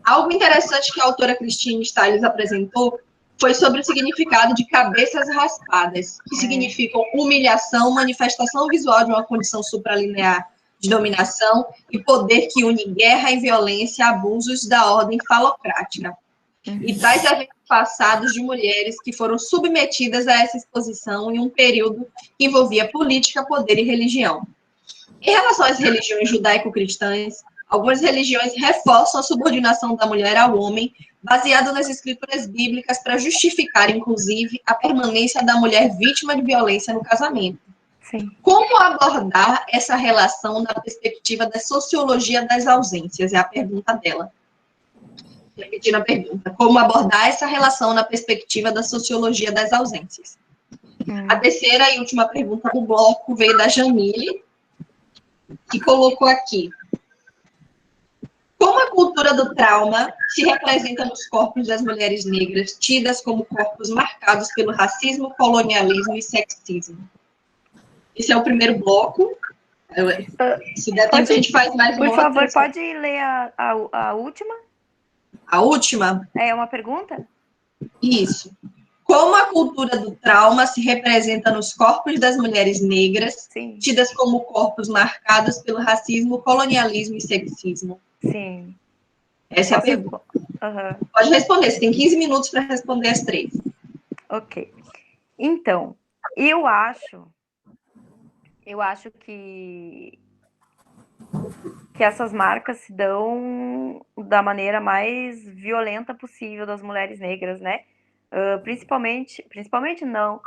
[SPEAKER 1] Algo interessante que a autora Christine Stiles apresentou foi sobre o significado de cabeças raspadas, que significam humilhação, manifestação visual de uma condição supralinear de dominação e poder que une guerra e violência, abusos da ordem falocrática. E traz eventos passados de mulheres que foram submetidas a essa exposição em um período que envolvia política, poder e religião. Em relação às religiões judaico-cristãs, algumas religiões reforçam a subordinação da mulher ao homem, baseado nas escrituras bíblicas para justificar, inclusive, a permanência da mulher vítima de violência no casamento.
[SPEAKER 2] Sim.
[SPEAKER 1] Como abordar essa relação na perspectiva da sociologia das ausências? É a pergunta dela. Repetindo a pergunta. Como abordar essa relação na perspectiva da sociologia das ausências? A terceira e última pergunta do bloco veio da Jamile, que colocou aqui. Como a cultura do trauma se representa nos corpos das mulheres negras, tidas como corpos marcados pelo racismo, colonialismo e sexismo? Esse é o primeiro bloco. Se der tempo, a gente faz mais uma.
[SPEAKER 2] Por favor, pode ler a última?
[SPEAKER 1] A última?
[SPEAKER 2] É uma pergunta?
[SPEAKER 1] Isso. Como a cultura do trauma se representa nos corpos das mulheres negras,
[SPEAKER 2] Sim.
[SPEAKER 1] tidas como corpos marcados pelo racismo, colonialismo e sexismo?
[SPEAKER 2] Sim.
[SPEAKER 1] Essa é a pergunta. Pode responder, você tem 15 minutos para responder as 3.
[SPEAKER 2] Ok. Então, eu acho que essas marcas se dão da maneira mais violenta possível das mulheres negras, né? Principalmente não,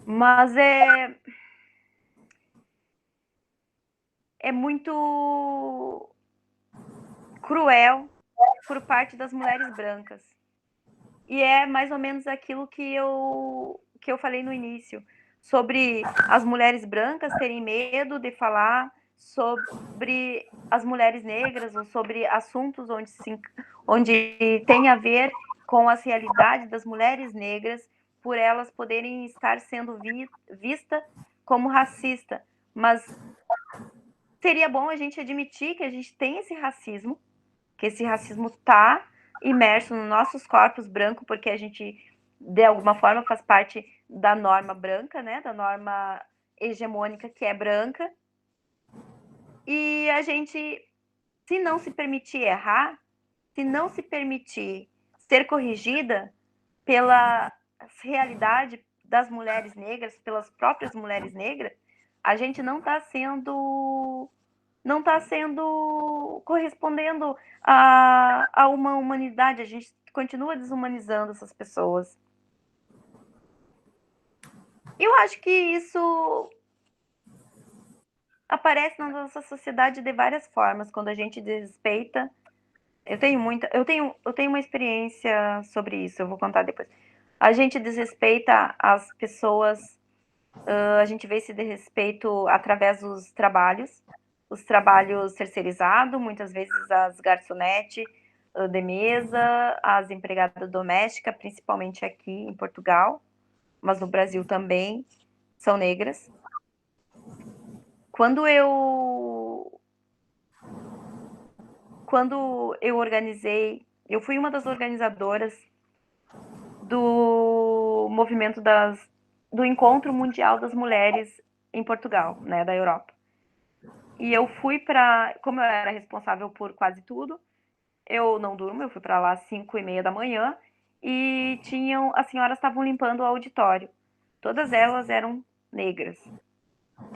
[SPEAKER 2] mas é muito cruel por parte das mulheres brancas. E é mais ou menos aquilo que eu falei no início, sobre as mulheres brancas terem medo de falar sobre as mulheres negras ou sobre assuntos onde tem a ver com a realidade das mulheres negras, por elas poderem estar sendo vista como racista. Mas seria bom a gente admitir que a gente tem esse racismo, que esse racismo está imerso nos nossos corpos brancos, porque a gente, de alguma forma, faz parte da norma branca, né? Da norma hegemônica que é branca. E a gente, se não se permitir errar, se não se permitir ser corrigida pela realidade das mulheres negras, pelas próprias mulheres negras, a gente não está sendo correspondendo a uma humanidade, a gente continua desumanizando essas pessoas. Eu acho que isso aparece na nossa sociedade de várias formas, quando a gente desrespeita. Eu tenho uma experiência sobre isso, eu vou contar depois. A gente desrespeita as pessoas, a gente vê esse desrespeito através dos trabalhos, os trabalhos terceirizados, muitas vezes as garçonetes de mesa, as empregadas domésticas, principalmente aqui em Portugal, mas no Brasil também, são negras. Quando eu organizei, eu fui uma das organizadoras do movimento do Encontro Mundial das Mulheres em Portugal, né, da Europa. E eu fui como eu era responsável por quase tudo, eu não durmo, eu fui para lá às 5:30 da manhã e as senhoras estavam limpando o auditório. Todas elas eram negras.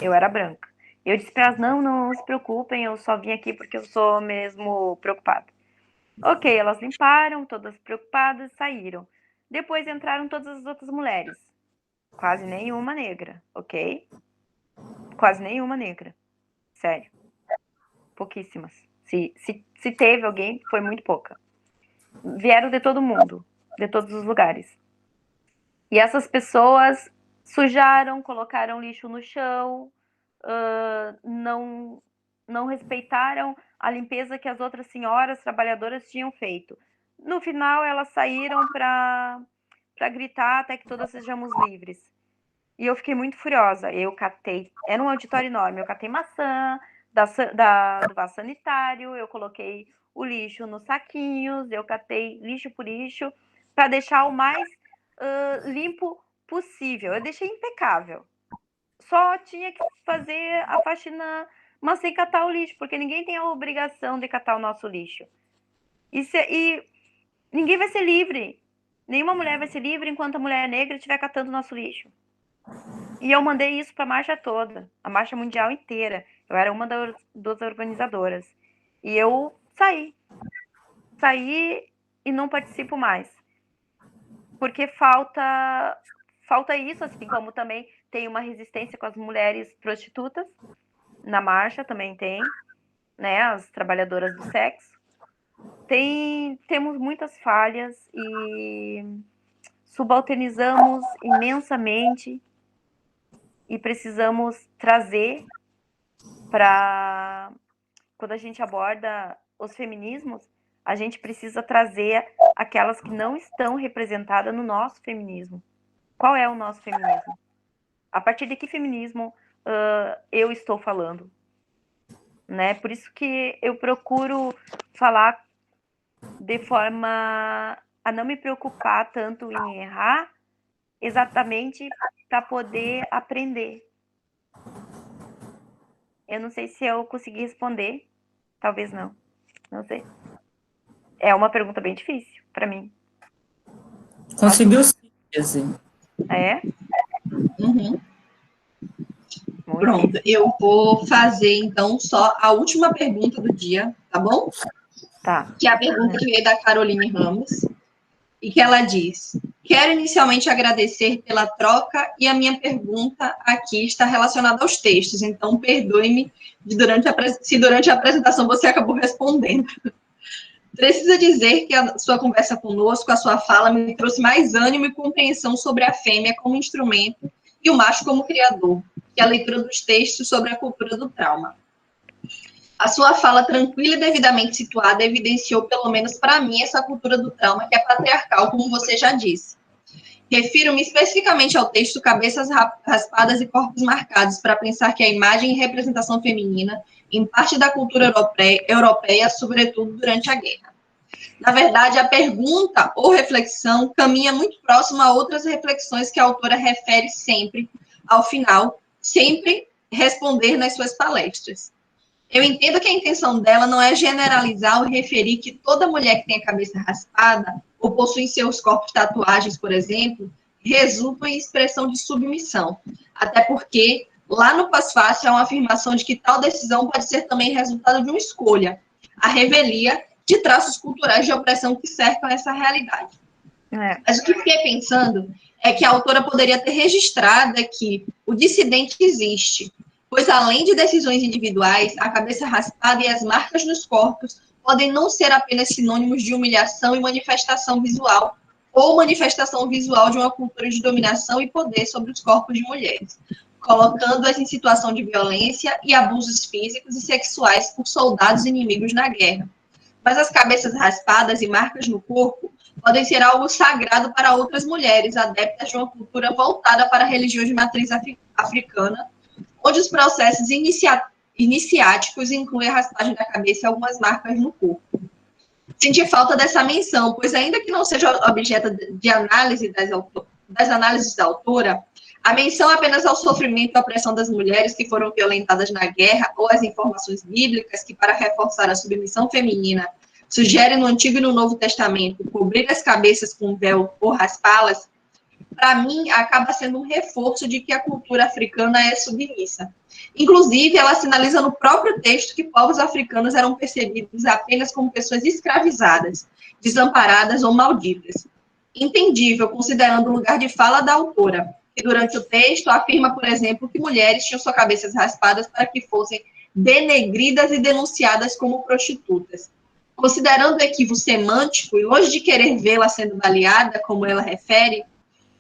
[SPEAKER 2] Eu era branca. Eu disse para elas, não se preocupem, eu só vim aqui porque eu sou mesmo preocupada. Ok, elas limparam, todas preocupadas, saíram. Depois entraram todas as outras mulheres. Quase nenhuma negra, ok? Quase nenhuma negra. Sério. Pouquíssimas. Se teve alguém, foi muito pouca. Vieram de todo mundo, de todos os lugares. E essas pessoas sujaram, colocaram lixo no chão, não respeitaram a limpeza que as outras senhoras trabalhadoras tinham feito. No final, elas saíram para gritar até que todas sejamos livres. E eu fiquei muito furiosa. Eu catei, era um auditório enorme, eu catei maçã do vaso sanitário, eu coloquei o lixo nos saquinhos, eu catei lixo por lixo, para deixar o mais limpo possível. Eu deixei impecável. Só tinha que fazer a faxina, mas sem catar o lixo, porque ninguém tem a obrigação de catar o nosso lixo. E ninguém vai ser livre. Nenhuma mulher vai ser livre enquanto a mulher negra estiver catando o nosso lixo. E eu mandei isso para a marcha toda, a marcha mundial inteira. Eu era uma das organizadoras. E eu saí e não participo mais. Porque falta isso, assim como também tem uma resistência com as mulheres prostitutas. Na marcha também tem, né, as trabalhadoras do sexo. Temos muitas falhas e subalternizamos imensamente e precisamos trazer para... Quando a gente aborda os feminismos, a gente precisa trazer aquelas que não estão representadas no nosso feminismo. Qual é o nosso feminismo? A partir de que feminismo eu estou falando? Né? Por isso que eu procuro falar de forma a não me preocupar tanto em errar, exatamente para poder aprender. Eu não sei se eu consegui responder, talvez não sei. É uma pergunta bem difícil para mim.
[SPEAKER 3] Conseguiu sim, assim.
[SPEAKER 2] É?
[SPEAKER 1] Uhum.
[SPEAKER 2] Muito
[SPEAKER 1] Pronto, eu vou fazer, então, só a última pergunta do dia, tá bom?
[SPEAKER 2] Tá.
[SPEAKER 1] Que é a pergunta que veio da Caroline Ramos, e que ela diz: quero inicialmente agradecer pela troca, e a minha pergunta aqui está relacionada aos textos, então perdoe-me se durante a apresentação você acabou respondendo. Precisa dizer que a sua conversa conosco, a sua fala, me trouxe mais ânimo e compreensão sobre a fêmea como instrumento e o macho como criador, que a leitura dos textos sobre a cultura do trauma. A sua fala tranquila e devidamente situada evidenciou, pelo menos para mim, essa cultura do trauma que é patriarcal, como você já disse. Refiro-me especificamente ao texto Cabeças Raspadas e Corpos Marcados, para pensar que a imagem e representação feminina, em parte da cultura europeia, sobretudo durante a guerra. Na verdade, a pergunta ou reflexão caminha muito próximo a outras reflexões que a autora refere sempre, ao final, sempre responder nas suas palestras. Eu entendo que a intenção dela não é generalizar ou referir que toda mulher que tem a cabeça raspada ou possui em seus corpos tatuagens, por exemplo, resultam em expressão de submissão. Até porque, lá no pós-fácil, há uma afirmação de que tal decisão pode ser também resultado de uma escolha, a revelia de traços culturais de opressão que cercam essa realidade. Mas o que fiquei pensando é que a autora poderia ter registrado que o dissidente existe, pois além de decisões individuais, a cabeça raspada e as marcas nos corpos podem não ser apenas sinônimos de humilhação e manifestação visual, ou manifestação visual de uma cultura de dominação e poder sobre os corpos de mulheres, colocando-as em situação de violência e abusos físicos e sexuais por soldados inimigos na guerra. Mas as cabeças raspadas e marcas no corpo podem ser algo sagrado para outras mulheres, adeptas de uma cultura voltada para religiões de matriz africana, onde os processos iniciáticos incluem a raspagem da cabeça e algumas marcas no corpo. Senti falta dessa menção, pois ainda que não seja objeto de análise das análises da autora, a menção apenas ao sofrimento e à opressão das mulheres que foram violentadas na guerra, ou as informações bíblicas que, para reforçar a submissão feminina, sugerem no Antigo e no Novo Testamento cobrir as cabeças com véu ou raspá-las, para mim, acaba sendo um reforço de que a cultura africana é submissa. Inclusive, ela sinaliza no próprio texto que povos africanos eram percebidos apenas como pessoas escravizadas, desamparadas ou malditas. Entendível, considerando o lugar de fala da autora, que durante o texto afirma, por exemplo, que mulheres tinham suas cabeças raspadas para que fossem denegridas e denunciadas como prostitutas. Considerando o equívoco semântico e longe de querer vê-la sendo baleada, como ela refere,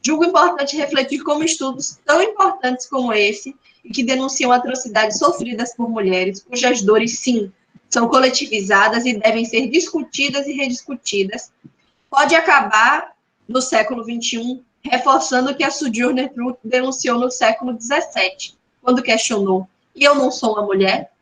[SPEAKER 1] julgo importante refletir como estudos tão importantes como esse, e que denunciam atrocidades sofridas por mulheres, cujas dores, sim, são coletivizadas e devem ser discutidas e rediscutidas, pode acabar no século XXI, reforçando o que a Sojourner Truth denunciou no século XVII, quando questionou: e eu não sou uma mulher?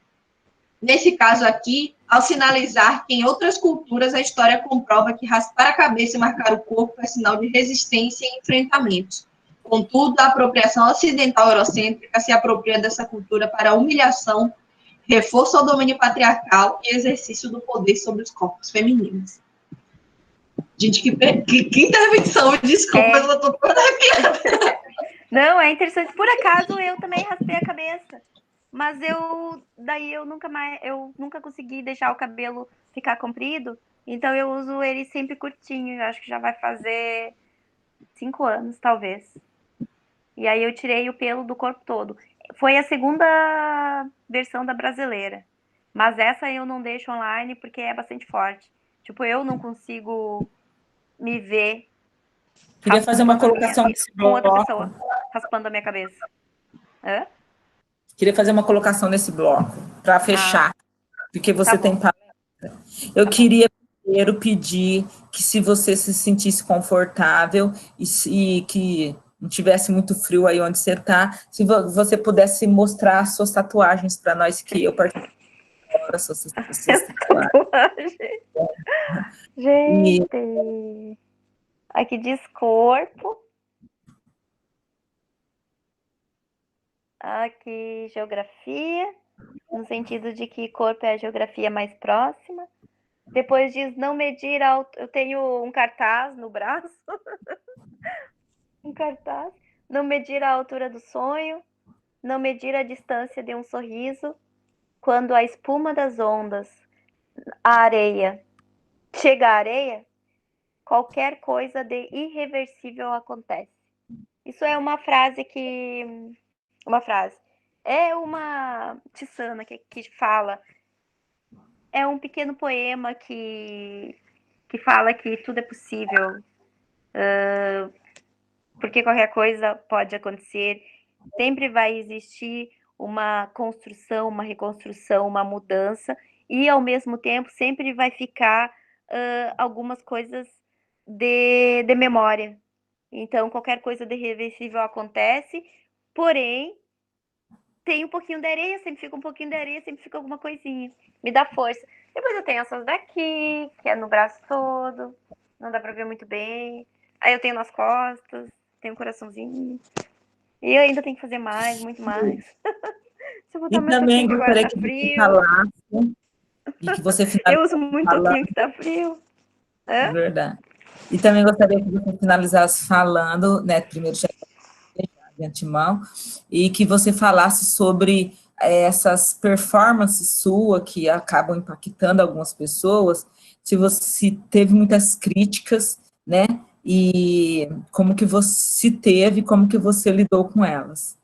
[SPEAKER 1] Nesse caso aqui, ao sinalizar que em outras culturas a história comprova que raspar a cabeça e marcar o corpo é sinal de resistência e enfrentamento. Contudo, a apropriação ocidental eurocêntrica se apropria dessa cultura para a humilhação, reforço ao domínio patriarcal e exercício do poder sobre os corpos femininos. Gente, que intervenção, desculpa, eu tô toda arrepiada.
[SPEAKER 2] Não, é interessante. Por acaso, eu também raspei a cabeça. Mas eu nunca consegui deixar o cabelo ficar comprido. Então, eu uso ele sempre curtinho. Eu acho que já vai fazer 5 anos, talvez. E aí, eu tirei o pelo do corpo todo. Foi a segunda versão da brasileira. Mas essa eu não deixo online porque é bastante forte. Tipo, eu não consigo me ver.
[SPEAKER 3] Queria fazer uma colocação nesse
[SPEAKER 2] com outra
[SPEAKER 3] bloco.
[SPEAKER 2] pessoa raspando a minha cabeça. Hã?
[SPEAKER 3] Queria fazer uma colocação nesse bloco, para fechar, porque você tem palestra. Eu queria primeiro pedir que, se você se sentisse confortável e que não tivesse muito frio aí onde você está, se você pudesse mostrar as suas tatuagens para nós, que eu participo das suas tatuagens.
[SPEAKER 2] Gente, aqui diz corpo. Aqui, geografia, no sentido de que corpo é a geografia mais próxima. Depois diz não medir eu tenho um cartaz no braço. Um cartaz. Não medir a altura do sonho. Não medir a distância de um sorriso. Quando a espuma das ondas, a areia, chega à areia, qualquer coisa de irreversível acontece. Isso é uma frase é uma Tissana que fala, é um pequeno poema que fala que tudo é possível, porque qualquer coisa pode acontecer, sempre vai existir uma construção, uma reconstrução, uma mudança, e ao mesmo tempo sempre vai ficar algumas coisas de memória. Então, qualquer coisa de irreversível acontece, porém, tem um pouquinho de areia, sempre fica um pouquinho de areia, sempre fica alguma coisinha. Me dá força. Depois eu tenho essas daqui, que é no braço todo, não dá pra ver muito bem. Aí eu tenho nas costas, tenho um coraçãozinho. E eu ainda tenho que fazer mais, muito mais. Se eu botar meu
[SPEAKER 3] também
[SPEAKER 2] toquinho que agora
[SPEAKER 3] gostaria
[SPEAKER 2] tá
[SPEAKER 3] que você
[SPEAKER 2] frio.
[SPEAKER 3] falasse, e que você
[SPEAKER 2] Eu uso muito
[SPEAKER 3] falando.
[SPEAKER 2] toquinho que tá frio.
[SPEAKER 3] É verdade. E também gostaria que você finalizasse falando, né, primeiro já de antemão, e que você falasse sobre essas performances suas que acabam impactando algumas pessoas, se você teve muitas críticas, né, e como que você teve, como que você lidou com elas.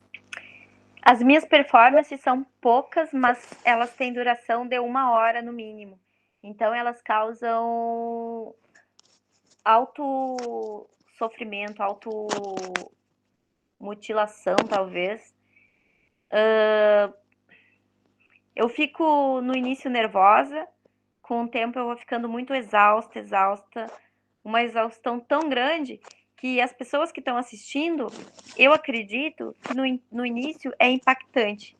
[SPEAKER 2] As minhas performances são poucas, mas elas têm duração de 1 hora no mínimo. Então, elas causam auto sofrimento, auto mutilação, talvez. Eu fico no início nervosa, com o tempo eu vou ficando muito exausta, uma exaustão tão grande que as pessoas que estão assistindo, eu acredito que no início é impactante.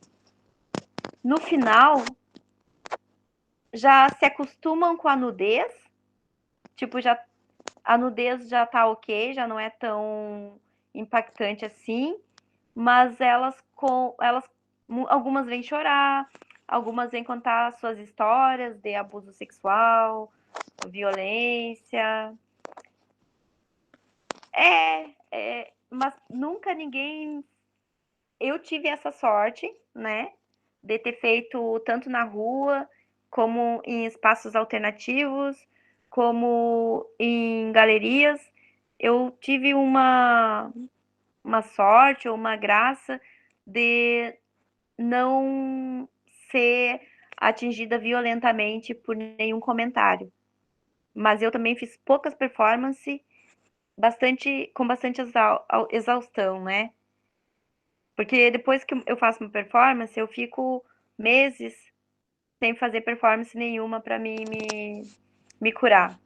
[SPEAKER 2] No final, já se acostumam com a nudez, tipo, a nudez já tá ok, já não é tão impactante assim, mas algumas vêm chorar, algumas vêm contar suas histórias de abuso sexual, violência. Mas nunca ninguém... Eu tive essa sorte, né, de ter feito tanto na rua, como em espaços alternativos, como em galerias. Eu tive uma sorte ou uma graça de não ser atingida violentamente por nenhum comentário. Mas eu também fiz poucas performances, com bastante exaustão, né? Porque depois que eu faço uma performance, eu fico meses sem fazer performance nenhuma para me curar.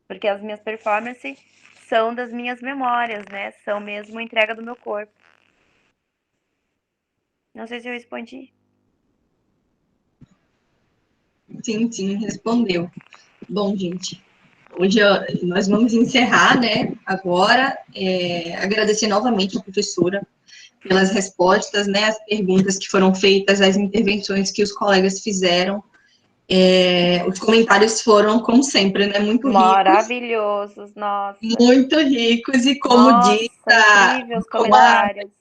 [SPEAKER 2] Porque as minhas performances são das minhas memórias, né? São mesmo entrega do meu corpo. Não sei se eu respondi.
[SPEAKER 1] Sim, respondeu. Bom, gente, hoje nós vamos encerrar, né, agora, agradecer novamente a professora pelas respostas, né, as perguntas que foram feitas, as intervenções que os colegas fizeram. Os comentários foram, como sempre, né, muito ricos.
[SPEAKER 2] Maravilhosos, nossa.
[SPEAKER 1] Muito ricos, e como disse...
[SPEAKER 2] incrível os comentários.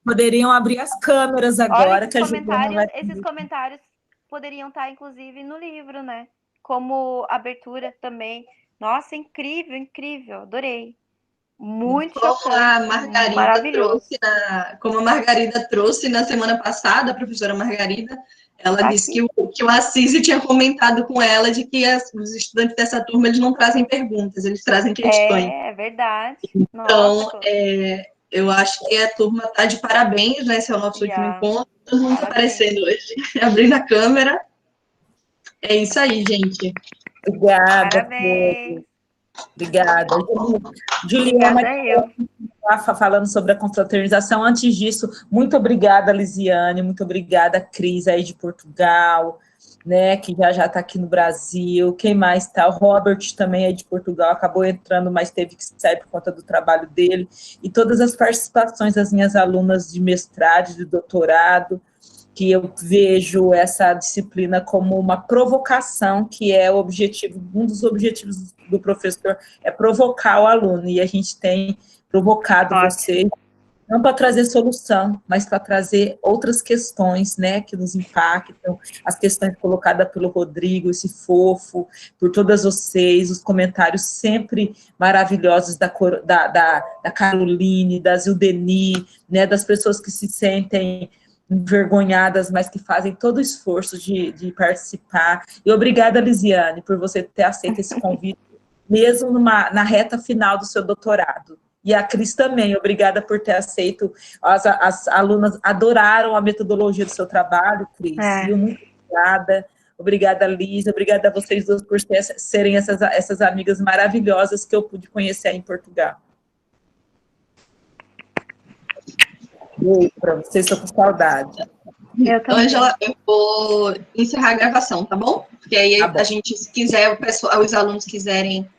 [SPEAKER 3] Poderiam abrir as câmeras agora, que a Juliana vai...
[SPEAKER 2] Esses comentários poderiam estar, inclusive, no livro, né? Como abertura também. Nossa, incrível, incrível, adorei. Muito chocante, maravilhoso.
[SPEAKER 1] Como a Margarida trouxe na semana passada, a professora Margarida, ela disse que o Assis tinha comentado com ela de que os estudantes dessa turma, eles não trazem perguntas, eles trazem questões.
[SPEAKER 2] É verdade.
[SPEAKER 1] Então, eu acho que a turma está de parabéns, né? Esse é o nosso último encontro. Todo mundo está aparecendo hoje, abrindo a câmera. É isso aí, gente.
[SPEAKER 3] Obrigada.
[SPEAKER 2] Parabéns.
[SPEAKER 3] Obrigada. Juliana, falando sobre a confraternização. Antes disso, muito obrigada, Lisiane, muito obrigada, Cris, aí de Portugal, né, que já está aqui no Brasil. Quem mais está? O Robert também é de Portugal, acabou entrando, mas teve que sair por conta do trabalho dele. E todas as participações das minhas alunas de mestrado, de doutorado, que eu vejo essa disciplina como uma provocação, que é o objetivo, um dos objetivos do professor é provocar o aluno, e a gente tem provocado vocês, não para trazer solução, mas para trazer outras questões, né, que nos impactam, as questões colocadas pelo Rodrigo, esse fofo, por todas vocês, os comentários sempre maravilhosos da Caroline, da Zildeni, né, das pessoas que se sentem envergonhadas, mas que fazem todo o esforço de participar. E obrigada, Lisiane, por você ter aceito esse convite, mesmo na reta final do seu doutorado. E a Cris também, obrigada por ter aceito. As alunas adoraram a metodologia do seu trabalho, Cris. Viu? Muito obrigada. Obrigada, Liz. Obrigada a vocês duas por serem essas amigas maravilhosas que eu pude conhecer aí em Portugal. Para vocês, estou com saudade.
[SPEAKER 1] Ângela, eu vou encerrar a gravação, tá bom? Porque aí a gente, se quiser, os alunos quiserem